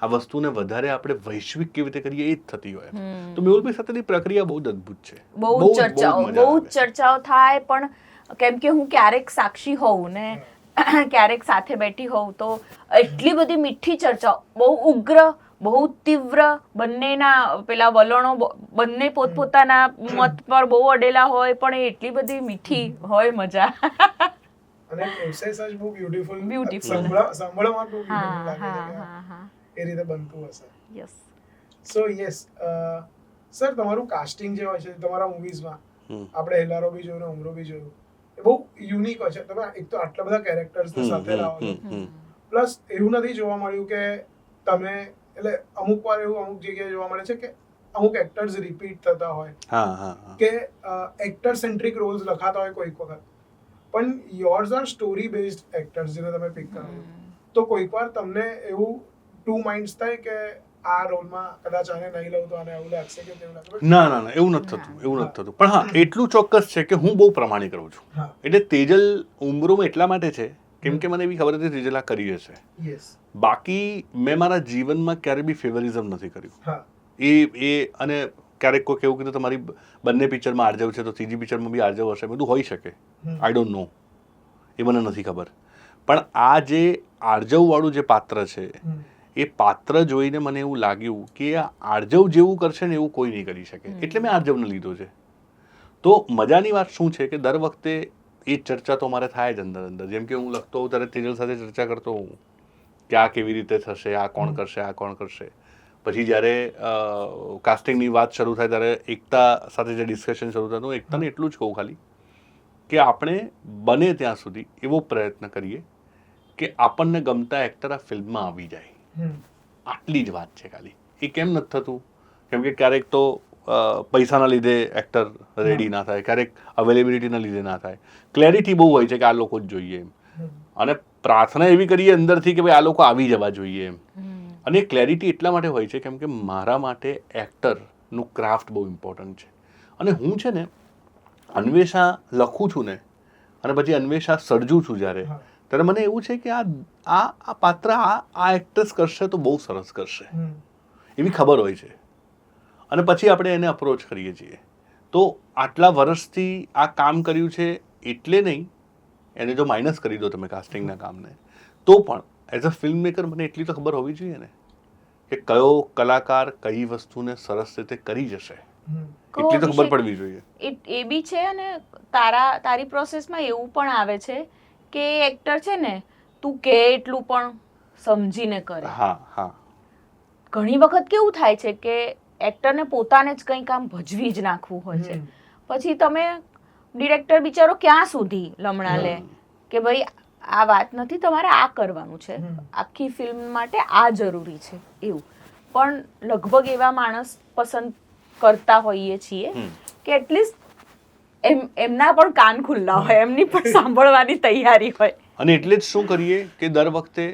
આ વસ્તુને વધારે આપણે વૈશ્વિક કેવી રીતે કરીએ, એ જ થતી હોય. તો મેહુલભાઈ સાથેની પ્રક્રિયા બહુ જ અદ્ભુત છે. બહુ જ ચર્ચાઓ થાય. પણ કેમ કે હું ક્યારેક સાક્ષી હોઉં ને ક્યારેક સાથે બેઠી હોઉં તો એટલી બધી મીઠી ચર્ચાઓ, બહુ ઉગ્ર, બહુ તીવ્ર, બંનેના પેલા વલણો બંને પોતપોતાના મત પર બહુ અડેલા હોય, પણ એ એટલી બધી મીઠી હોય મજા. અને પ્રોસેસ જ બહુ બ્યુટીફુલ, સાંભળવામાં બહુ બ્યુટીફુલ લાગે છે, એ રીતે બનતું હશે. યસ. સો યસ સર, તમારું કાસ્ટિંગ જે હોય છે તમારા મૂવીઝમાં, આપણે હેલારો બી જોયું ને ઉમરો બી જોયું, એ બહુ યુનિક હોય છે. તમે એક તો આટલા બધા કેરેક્ટર્સને સાથે લાવો છો, પ્લસ એવું નથી જોવા મળ્યું કે તમે, એટલે અમુક વાર એવું અમુક જગ્યાએ જોવા મળે છે કે અમુક એક્ટર્સ રિપીટ થતા હોય, કે એક્ટર સેન્ટ્રિક રોલ્સ લખાતા હોય કોઈક વખત, પણ yours are story based actors જેને તમે પિક કરો. તો કોઈક વાર તમને એવું ટુ માઇન્ડ્સ થાય કે આ રોલમાં કદાચ આને નહીં લઉં તો આને એવું લાગશે કે તેવું લાગશે? ના, એવું નથી થતું. પણ હા, એટલું ચોક્કસ છે કે હું બહુ પ્રમાણિક રહું છું. એટલે તેજલ ઉમરોમાં એટલા માટે છે કેમ કે મને એવી ખબર હતી તેજલ આ કરી હશે. બાકી મેં મારા જીવનમાં ક્યારે બી ફેવરિઝમ નથી કર્યું. એ અને ક્યારેક કોઈ કેવું કીધું તમારી બંને પિક્ચરમાં આર્જવ છે તો ત્રીજી પિક્ચરમાં બી આર્જવ હશે, બધું હોઈ શકે, આઈ ડોન્ટ નો, એ મને નથી ખબર. પણ આ જે આર્જવવાળું જે પાત્ર છે, એ પાત્ર જોઈને મને એવું લાગ્યું કે આ આર્જવ જેવું કરશે ને એવું કોઈ નહીં કરી શકે, એટલે મેં આર્જવને લીધો છે. તો મજાની વાત શું છે કે દર વખતે એ ચર્ચા તો મારે થાય જ અંદર અંદર. જેમ કે હું લખતો હોઉં ત્યારે તેજલ સાથે ચર્ચા કરતો હોઉં કે આ કેવી રીતે થશે, આ કોણ કરશે, આ કોણ કરશે. પછી જ્યારે કાસ્ટિંગની વાત શરૂ થાય ત્યારે એકતા સાથે જે ડિસ્કશન શરૂ થતું, એકતાને એટલું જ કહું ખાલી કે આપણે બને ત્યાં સુધી એવો પ્રયત્ન કરીએ કે આપણને ગમતા એક્ટર આ ફિલ્મમાં આવી જાય. આટલી જ વાત છે ખાલી. એ કેમ નથી થતું? કેમ કે ક્યારેક તો પૈસાના લીધે એક્ટર રેડી ના થાય, ક્યારેક અવેલેબિલિટીના લીધે ના થાય. ક્લેરિટી બહુ હોય છે કે આ લોકો જ જોઈએ એમ, અને પ્રાર્થના એવી કરીએ અંદરથી કે ભાઈ આ લોકો આવી જવા જોઈએ એમ. અને ક્લેરિટી એટલા માટે હોય છે કેમ કે મારા માટે એક્ટરનું ક્રાફ્ટ બહુ ઇમ્પોર્ટન્ટ છે. અને હું છે ને અન્વેષા લખું છું ને, અને પછી અન્વેષા સર્જું છું ત્યારે મને એવું છે કે આ પાત્ર આ એક્ટર્સ કરશે તો બહુ સરસ કરશે એવી ખબર હોય છે. અને પછી આપણે એને અપ્રોચ કરીએ છીએ. તો આટલા વર્ષથી આ કામ કર્યું છે એટલે નહીં, એને જો માઇનસ કરી દો તમે કાસ્ટિંગના કામને, તો પણ એઝ અ ફિલ્મ મેકર મને એટલી તો ખબર હોવી જોઈએ ને કે કયો કલાકાર કઈ વસ્તુને સરસ રીતે કરી જશે, એટલી તો ખબર પડવી જોઈએ. એ બી છે. અને તારી પ્રોસેસમાં એવું પણ આવે છે કે એક્ટર છે ને તું કે એટલું પણ સમજીને કરે. ઘણી વખત કેવું થાય છે કે એક્ટરને પોતાને જ કંઈ કામ ભજવી જ નાખવું હોય છે, પછી તમે ડિરેક્ટર બિચારો ક્યાં સુધી લમણા લે કે ભાઈ આ વાત નથી, તમારે આ કરવાનું છે, આખી ફિલ્મ માટે આ જરૂરી છે એવું. પણ લગભગ એવા માણસ પસંદ કરતા હોઈએ છીએ કે એટલીસ્ટ એમના પણ કાન ખુલ્લા હોય, એમની પણ સાંભળવાની તૈયારી હોય. અને એટલે જ શું કરીએ કે દર વખતે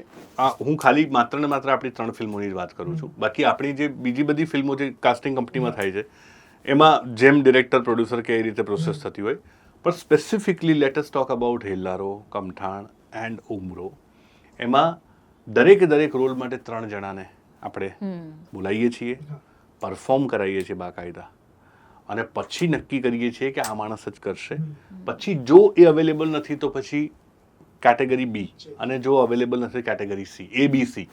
હું ખાલી માત્ર ને માત્ર આપણી 3 ફિલ્મોની જ વાત કરું છું. બાકી આપણી જે બીજી બધી ફિલ્મો જે કાસ્ટિંગ કંપનીમાં થાય છે એમાં જેમ ડિરેક્ટર પ્રોડ્યુસર કે એ રીતે પ્રોસેસ થતી હોય, પણ specifically let us talk about Hellaro, Kamthaan and Umro. એમાં દરેક રોલ માટે 3 જણાને આપણે બોલાવીએ છીએ, પરફોર્મ કરાવીએ છીએ બાકાયદા, અને પછી નક્કી કરીએ છીએ કે આ માણસ જ કરશે. પછી જો એ અવેલેબલ નથી તો પછી કેટેગરી બી, અને જો અવેલેબલ નથી કેટેગરી સી, ABC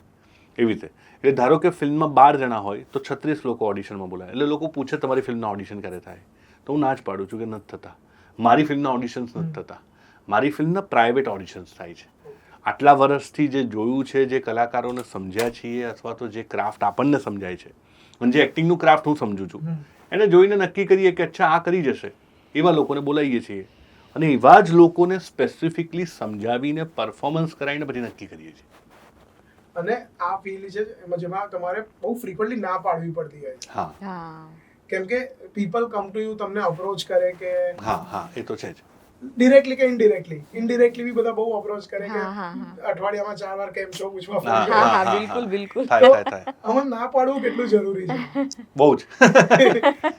એવી રીતે. એટલે ધારો કે ફિલ્મમાં 12 જણા હોય તો 36 લોકો ઓડિશનમાં બોલાય. એટલે લોકો પૂછે તમારી ફિલ્મના ઓડિશન ક્યારે થાય, તો હું ના જ પાડું છું કે નથી થતા. મારી ફિલ્મના ઓડિશન્સ નથી થતા, મારી ફિલ્મના પ્રાઇવેટ ઓડિશન્સ થાય છે. આટલા વર્ષથી જે જોયું છે, જે કલાકારોને સમજ્યા છીએ, અથવા તો જે ક્રાફ્ટ આપણને સમજાય છે, અને જે એક્ટિંગનું ક્રાફ્ટ હું સમજું છું, એને જોઈને નક્કી કરીએ કે અચ્છા આ કરી જશે, એવા લોકોને બોલાવીએ છીએ. અને એવા જ લોકોને સ્પેસિફિકલી સમજાવીને પરફોર્મન્સ કરાવીને પછી નક્કી કરીએ છીએ. અને આ ફિલ્ડ છે જેમાં તમારે બહુ ફ્રીક્વન્ટલી ના પાડવી પડતી હોય છે, કેમ કે પીપલ કમ ટુ યુ, તમને અપ્રોચ કરે કે હા એ તો છે જ. ડિરેક્ટલી કે ઇનડિરેક્ટલી બી બધા બહુ અપ્રોચ કરે કે હા, હા, હા. અઠવાડિયામાં 4 વાર કેમ છો પૂછવા હા, ફોન હા કરે. હા બિલકુલ બિલકુલ થાય આમાં ના પાડવું કેટલું જરૂરી છે. બહુ જ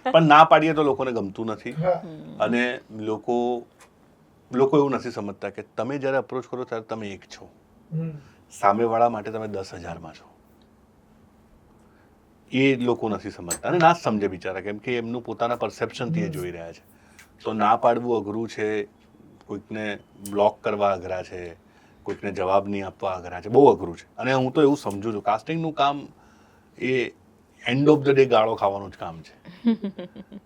પણ ના પાડીએ તો લોકોને ગમતું નથી. હા અને લોકો એવું નથી સમજતા કે તમે જ્યારે અપ્રોચ કરો ત્યારે તમે એક છો, હમ. સામેવાળા માટે તમે 10,000માં છો. એ લોકો નથી સમજતા અને ના જ સમજે બિચારા, કેમ કે એમનું પોતાના પરસેપ્શનથી એ જોઈ રહ્યા છે. તો ના પાડવું અઘરું છે, કોઈકને બ્લોક કરવા અઘરા છે, કોઈકને જવાબ નહીં આપવા અઘરા છે, બહુ અઘરું છે. અને હું તો એવું સમજુ છું કાસ્ટિંગનું કામ એ એન્ડ ઓફ ધ ડે ગાળો ખાવાનું જ કામ છે.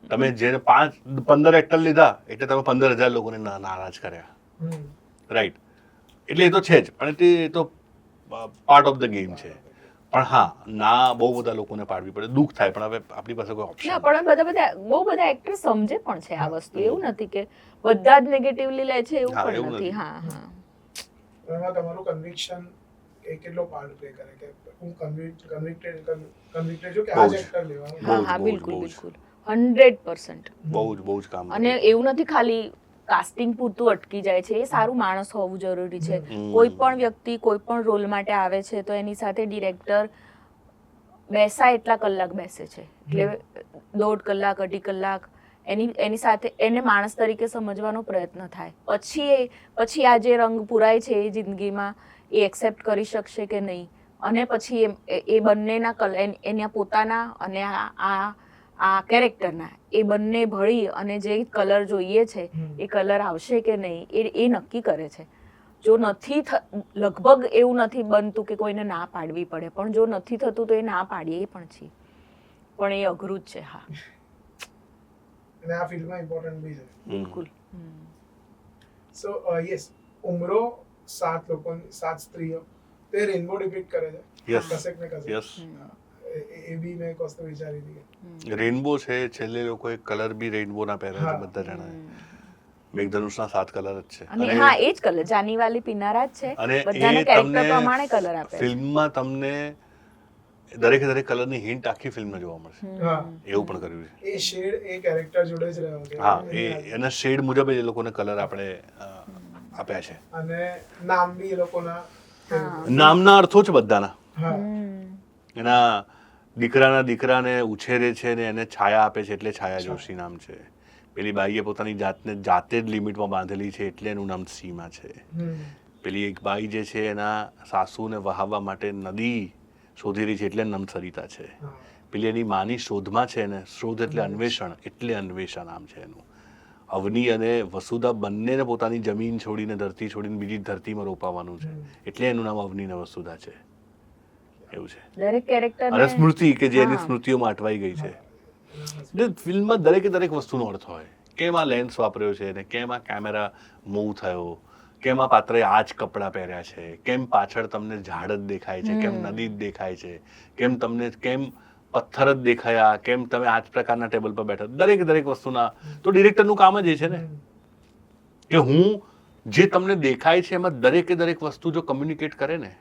તમે જેને 15 એક્ટર લીધા એટલે તમે 15,000 લોકોને નારાજ કર્યા, હમ. રાઈટ? એટલે એ તો છે જ, પણ એ તો પાર્ટ ઓફ ધ ગેમ છે. પણ હા, ના બહુ બધા લોકોને પાડવી પડે, દુઃખ થાય, પણ હવે આપણી પાસે કોઈ ઓપ્શન ના પણ બહુ બધા એક્ટર સમજે પણ છે આ વસ્તુ. એવું નથી કે બધા જ નેગેટિવલી લે છે, એવું હા, પણ એવું નથી. નથી. હા હા એમાં તમારું કન્વિક્શન એ કેટલો પાર્ટ પ્લે કરે કે હું કન્વિક્ટેડ છું કે આ બહુ જ જ. એક્ટર લેવાનું. બહુ હા જ, હા બહુ જ, બિલકુલ બહુ જ. બિલકુલ 100%. બહુ જ કામ અને કરે છે. એવું નથી ખાલી કાસ્ટિંગ પૂરતું અટકી જાય છે, એ સારું માણસ હોવું જરૂરી છે. હમ. કોઈ પણ વ્યક્તિ કોઈ પણ રોલ માટે આવે છે તો એની સાથે ડિરેક્ટર બેસાય એટલા કલાક બેસે છે, એટલે 1.5 કલાક 2.5 કલાક એની સાથે એને માણસ તરીકે સમજવાનો પ્રયત્ન થાય. પછી આ જે રંગ પુરાય છે એ જિંદગીમાં એ એક્સેપ્ટ કરી શકશે કે નહીં, અને પછી એ બંનેના એના પોતાના અને આ કેરેક્ટરના એ બંને ભળી અને જે કલર જોઈએ છે એ કલર આવશે કે નહીં એ નક્કી કરે છે. જો નથી લગભગ એવું નથી બનતું કે કોઈને ના પાડવી પડે, પણ જો નથી થતું તો એ ના પાડીએ એ પણ છે, પણ એ અઘરું જ છે. હા અને આ ફિલ્મમાં ઇમ્પોર્ટન્ટ બી છે. બિલકુલ. સો યસ, ઉમરો 7 સ્ત્રીઓ તે રેનબો ડિપિક્ટ કરે છે. યસ કસેક ને કસેક. યસ. એ બી મેં એક વસ્તુ વિચારી હતી. રેનબો છે, છેલ્લે લોકો એક કલર બી રેનબોના પહેર્યા છે હા. બધા જણાએ. મેઘધનુષના 7 કલર જ છે. અને હા એ જ કલર જાની વાલી પિનારા જ છે, અને બધાને એ કેરેક્ટર તમને પ્રમાણે કલર આપે છે. ફિલ્મમાં તમને દરેક કલરની હિન્ટ આખી ફિલ્મમાં જોવા મળશે. હા એવું પણ કર્યું છે. એ શેડ એ કેરેક્ટર જોડે જ રહ્યો છે. હા, એના શેડ મુજબ જ એ લોકોને કલર આપણે આપ્યા છે. અને નામ બી એ લોકોના હા. નામના અર્થો જ બધાના. હા એના દીકરાને ઉછેરે છે ને એને છાયા આપે છે એટલે છાયા જોશી નામ છે. પેલી બાઈએ પોતાની જાતને જાતે જ લિમિટમાં બાંધેલી છે એટલે એનું નામ સીમા છે. પેલી એક બાઈ જે છે એના સાસુને વહાવવા માટે નદી શોધી રહી છે એટલે એનું નામ સરિતા છે. પેલી એની માની શોધમાં છે ને, શોધ એટલે અન્વેષણ, એટલે અન્વેષા નામ છે એનું. અવની અને વસુધા બંનેને પોતાની જમીન છોડીને ધરતી છોડીને બીજી ધરતીમાં રોપાવાનું છે એટલે એનું નામ અવની ને વસુધા છે. એવું છે. દરેક કેરેક્ટર અને સ્મૃતિ કે જે એની હા. સ્મૃતિઓમાં અટવાઈ ગઈ છે. એટલે ફિલ્મમાં દરેક વસ્તુનો અર્થ હોય. કેમ આ લેન્સ વાપર્યો છે ને કેમ આ કેમેરા મૂવ થયો, કેમ આ પાત્રએ આ જ કપડાં પહેર્યા છે, કેમ પાછળ તમને ઝાડ જ દેખાય છે, કેમ નદી જ દેખાય છે, કેમ પથ્થર જ દેખાયા, કેમ તમે આ જ પ્રકારના ટેબલ પર બેઠા. દરેક વસ્તુના તો ડિરેક્ટરનું કામ જ એ છે ને કે હું જે તમને દેખાય છે એમાં દરેક વસ્તુ જો કમ્યુનિકેટ કરે ને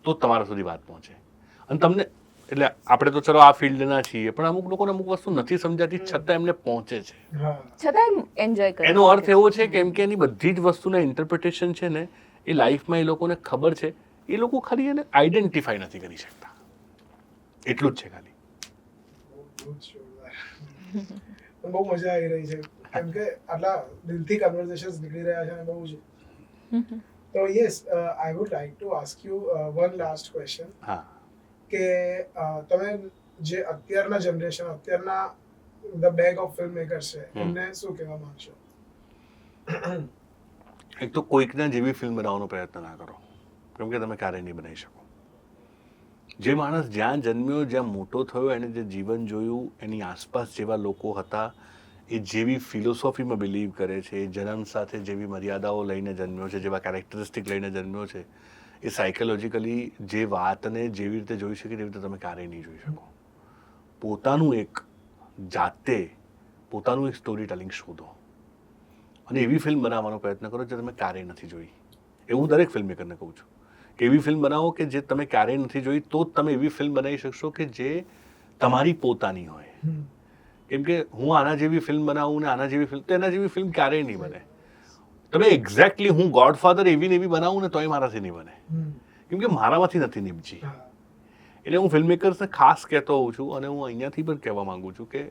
તો તમારા સુધી વાત પહોંચે. અને તમને એટલે આપણે તો ચલો આ ફિલ્ડના છીએ, પણ અમુક લોકોને અમુક વસ્તુ નથી સમજાતી છતાં એમને પહોંચે છે. છતાં એન્જોય કરે. એનો અર્થ એવો છે કેમ કે એની બધી જ વસ્તુના ઇન્ટરપ્રિટેશન છે ને એ લાઈફમાં એ લોકોને ખબર છે, એ લોકો ખાલી એને આઈડેન્ટિફાઈ નથી કરી શકતા. એટલું જ છે ખાલી. બહુ મજા આવી રહી છે કેમ કે આટલા દિલથી કન્વર્સેશન્સ નીકળી રહ્યા છે અને બહુ છે. તો yes, I would like to ask you one last question. હા. કે તમે જે અત્યારના જનરેશન, અત્યારના the bag of film makers છે એમને શું કહેવા માંગશો? એક તો કોઈકના જેવી ફિલ્મ બનાવવાનો પ્રયત્ન ના કરો, કેમ કે તમે ક્યારેય નહીં બનાવી શકો. જે માણસ જ્યાં જન્મ્યો, જ્યાં મોટો થયો, એને જે જીવન જોયું, એની આસપાસ જેવા લોકો હતા, એ જેવી ફિલોસોફીમાં બિલીવ કરે છે, એ જન્મ સાથે જેવી મર્યાદાઓ લઈને જન્મ્યો છે, જેવા કેરેક્ટરિસ્ટિક લઈને જન્મ્યો છે, એ સાયકોલોજીકલી જે વાતને જેવી રીતે જોઈ શકે તેવી રીતે તમે ક્યારેય નહીં જોઈ શકો. પોતાનું એક સ્ટોરી ટેલિંગ શોધો અને એવી ફિલ્મ બનાવવાનો પ્રયત્ન કરો જે તમે ક્યારેય નથી જોઈ. એવું દરેક ફિલ્મ મેકરને કહું છું કે એવી ફિલ્મ બનાવો કે જે તમે ક્યારેય નથી જોઈ, તો જ તમે એવી ફિલ્મ બનાવી શકશો કે જે તમારી પોતાની હોય. કેમ કે હું આના જેવી ફિલ્મ બનાવું ને આના જેવી ફિલ્મ, તો એના જેવી ફિલ્મ ક્યારેય નહીં બને. તમે એક્ઝેક્ટલી હું ગોડફાધર એવી ને એવી બનાવું ને તોય મારાથી નહીં બને, કેમ કે મારામાંથી નથી નીપજી. એટલે હું ફિલ્મ મેકર્સને ખાસ કહેતો હોઉં છું, અને હું અહીંયાથી પણ કહેવા માંગુ છું કે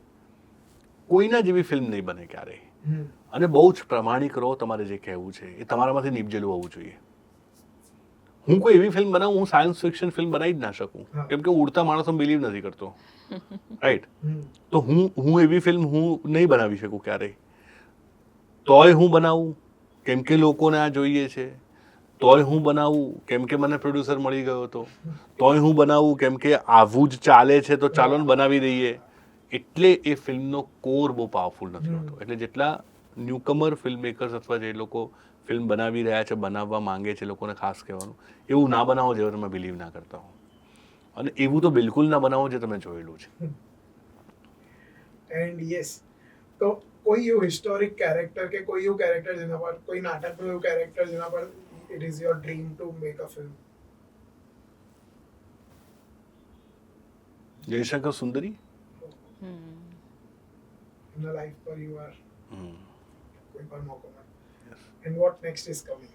કોઈના જેવી ફિલ્મ નહીં બને ક્યારેય, અને બહુ જ પ્રમાણિક રહો. તમારે જે કહેવું છે એ તમારામાંથી નીપજેલું હોવું જોઈએ. હું કોઈ એવી ફિલ્મ બનાવું, હું સાયન્સ ફિક્શન ફિલ્મ બનાવી જ ના શકું, કેમ કે ઉડતા માણસો બિલીવ નથી કરતો, રાઈટ? તો હું એવી ફિલ્મ હું નહીં બનાવી શકું ક્યારેય. તોય હું બનાવું કેમ કે લોકોને આ જોઈએ છે, તોય હું બનાવું કેમ કે મને પ્રોડ્યુસર મળી ગયો હતો, તોય હું બનાવું કેમ કે આવું જ ચાલે છે તો ચાલો ને બનાવી દઈએ. એટલે એ ફિલ્મનો કોર બહુ પાવરફુલ નથી હોતો. એટલે જેટલા ન્યૂકમર ફિલ્મ મેકર્સ અથવા જે લોકો ફિલ્મ બનાવી રહ્યા છે, બનાવવા માંગે છે, લોકોને ખાસ કહેવાનું એવું ના બનાવો જેવો તમે બિલીવ ના કરતા હો, અને એવું તો બિલકુલ ના બનાવો જે તમે જોયેલું છે. એન્ડ યસ, તો કોઈ એવું હિસ્ટોરિક કેરેક્ટર કે કોઈ એવું કેરેક્ટર જેના પર, કોઈ નાટકનું એવું કેરેક્ટર જેના પર it is your dream to make a film? Jaishankar Sundari in the life પર you are કોઈ પણ મોકો મળે. And what next is coming?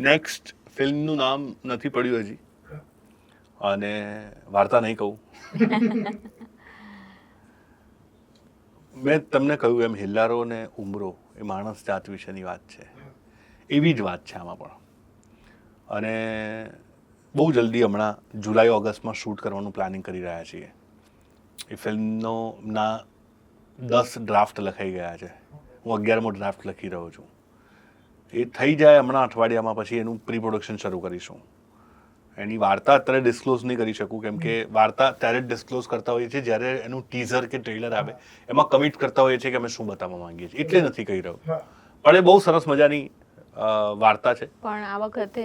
Next ફિલ્મનું નામ નથી પડ્યું હજી, અને વાર્તા નહીં કહું. મેં તમને કહ્યું એમ હિલ્લારો ને ઉમરો એ માણસ જાત વિશેની વાત છે, એવી જ વાત છે આમાં પણ. અને બહુ જલ્દી હમણાં જુલાઈ ઓગસ્ટમાં શૂટ કરવાનું પ્લાનિંગ કરી રહ્યા છીએ. એ ફિલ્મનો ના 10 ડ્રાફ્ટ લખાઈ ગયા છે. હું 11મો ડ્રાફ્ટ લખી રહ્યો છું. એ થઈ જાય હમણાં અઠવાડિયામાં, પછી એનું પ્રી પ્રોડક્શન શરૂ કરીશું. એની વાર્તા અત્યારે ડિસ્ક્લોઝ નહીં કરી શકું, કેમ કે વાર્તા ત્યારે જ ડિસ્ક્લોઝ કરતા હોઈએ છીએ જ્યારે એનું ટીઝર કે ટ્રેલર આવે, એમાં કમિટ કરતા હોઈએ છીએ કે અમે શું બતાવવા માંગીએ છીએ, એટલે નથી કહી રહ્યો. પણ એ બહુ સરસ મજાની વાર્તા છે. પણ આ વખતે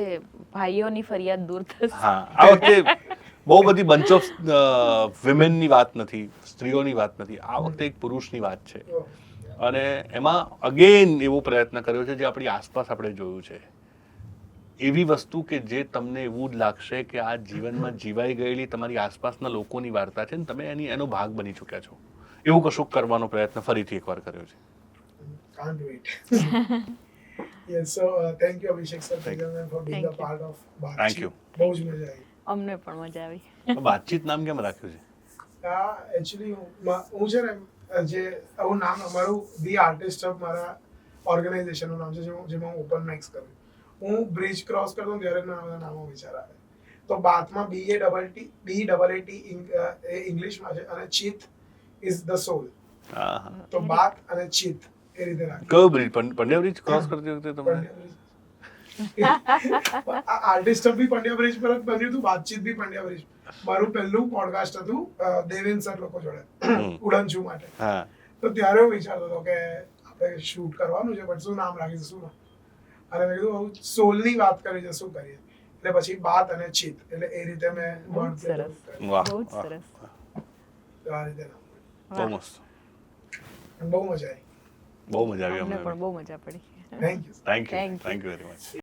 ભાઈઓની ફરિયાદ દૂર થશે. હા, આ વખતે બહુ બધી બંચ ઓફ વિમેનની વાત નથી, સ્ત્રીઓની વાત નથી, આ વખતે એક પુરુષની વાત છે. અને એમાં અગેન એવો પ્રયત્ન કર્યો છે જે આપણી આસપાસ આપણે જોયું છે, એવી વસ્તુ કે જે તમને એવું જ લાગશે કે આ જીવનમાં જીવાઈ ગયેલી તમારી આસપાસના લોકોની વાર્તા છે, ને તમે એનો ભાગ બની ચૂક્યા છો. એવું કશુંક કરવાનો પ્રયત્ન ફરીથી એકવાર કર્યો છે. Can't wait. Yes, so thank you Abhishek sir for being a part of Baatcheet. Thank you. બહુ જ મજા આવી. અમને પણ મજા આવી. બાતચીત નામ કેમ રાખ્યું છે? એકચ્યુઅલી હું છે ને, જે આવું નામ અમારું ધી આર્ટિસ્ટ હબ મારા ઓર્ગેનાઇઝેશનનું નામ છે, જેમાં હું ઓપન માઇક્સ કરું. હું બ્રિજ ક્રોસ કરતો ત્યારે મને બધા નામો વિચાર આવે. તો બાતમાં BAAT ઇંગ્લિશમાં છે, અને ચિત ઇઝ ધ સોલ. તો બાત અને ચિત એ રીતે રાખ્યું. કયો બ્રિજ? પંડ્યા બ્રિજ ક્રોસ કરતી વખતે તમને? આર્ટિસ્ટ હબ બી પંડ્યા બ્રિજ પર જ બન્યું હતું, બાતચીત બી પંડ્યા બ્રિજ. મારું પહેલું પોડકાસ્ટ હતું દેવેન સર લોકો જોડે ઉડનચુ માટે. તો ત્યારે હું વિચારતો હતો કે આપણે શૂટ કરવાનું છે, પણ શું નામ રાખીશું, શું નામ? અને મેં કીધું સોલની વાત કરી છે, શું કરીએ? એટલે પછી બાત અને ચિત, એટલે એ રીતે મેં બહુ સરસ. વાહ, બહુ સરસ. આ રીતે નામ. બહુ મસ્ત, બહુ મજા આવી. બહુ મજા આવી અમને અમને. પણ બહુ મજા પડી. Thank you. Thank you very much.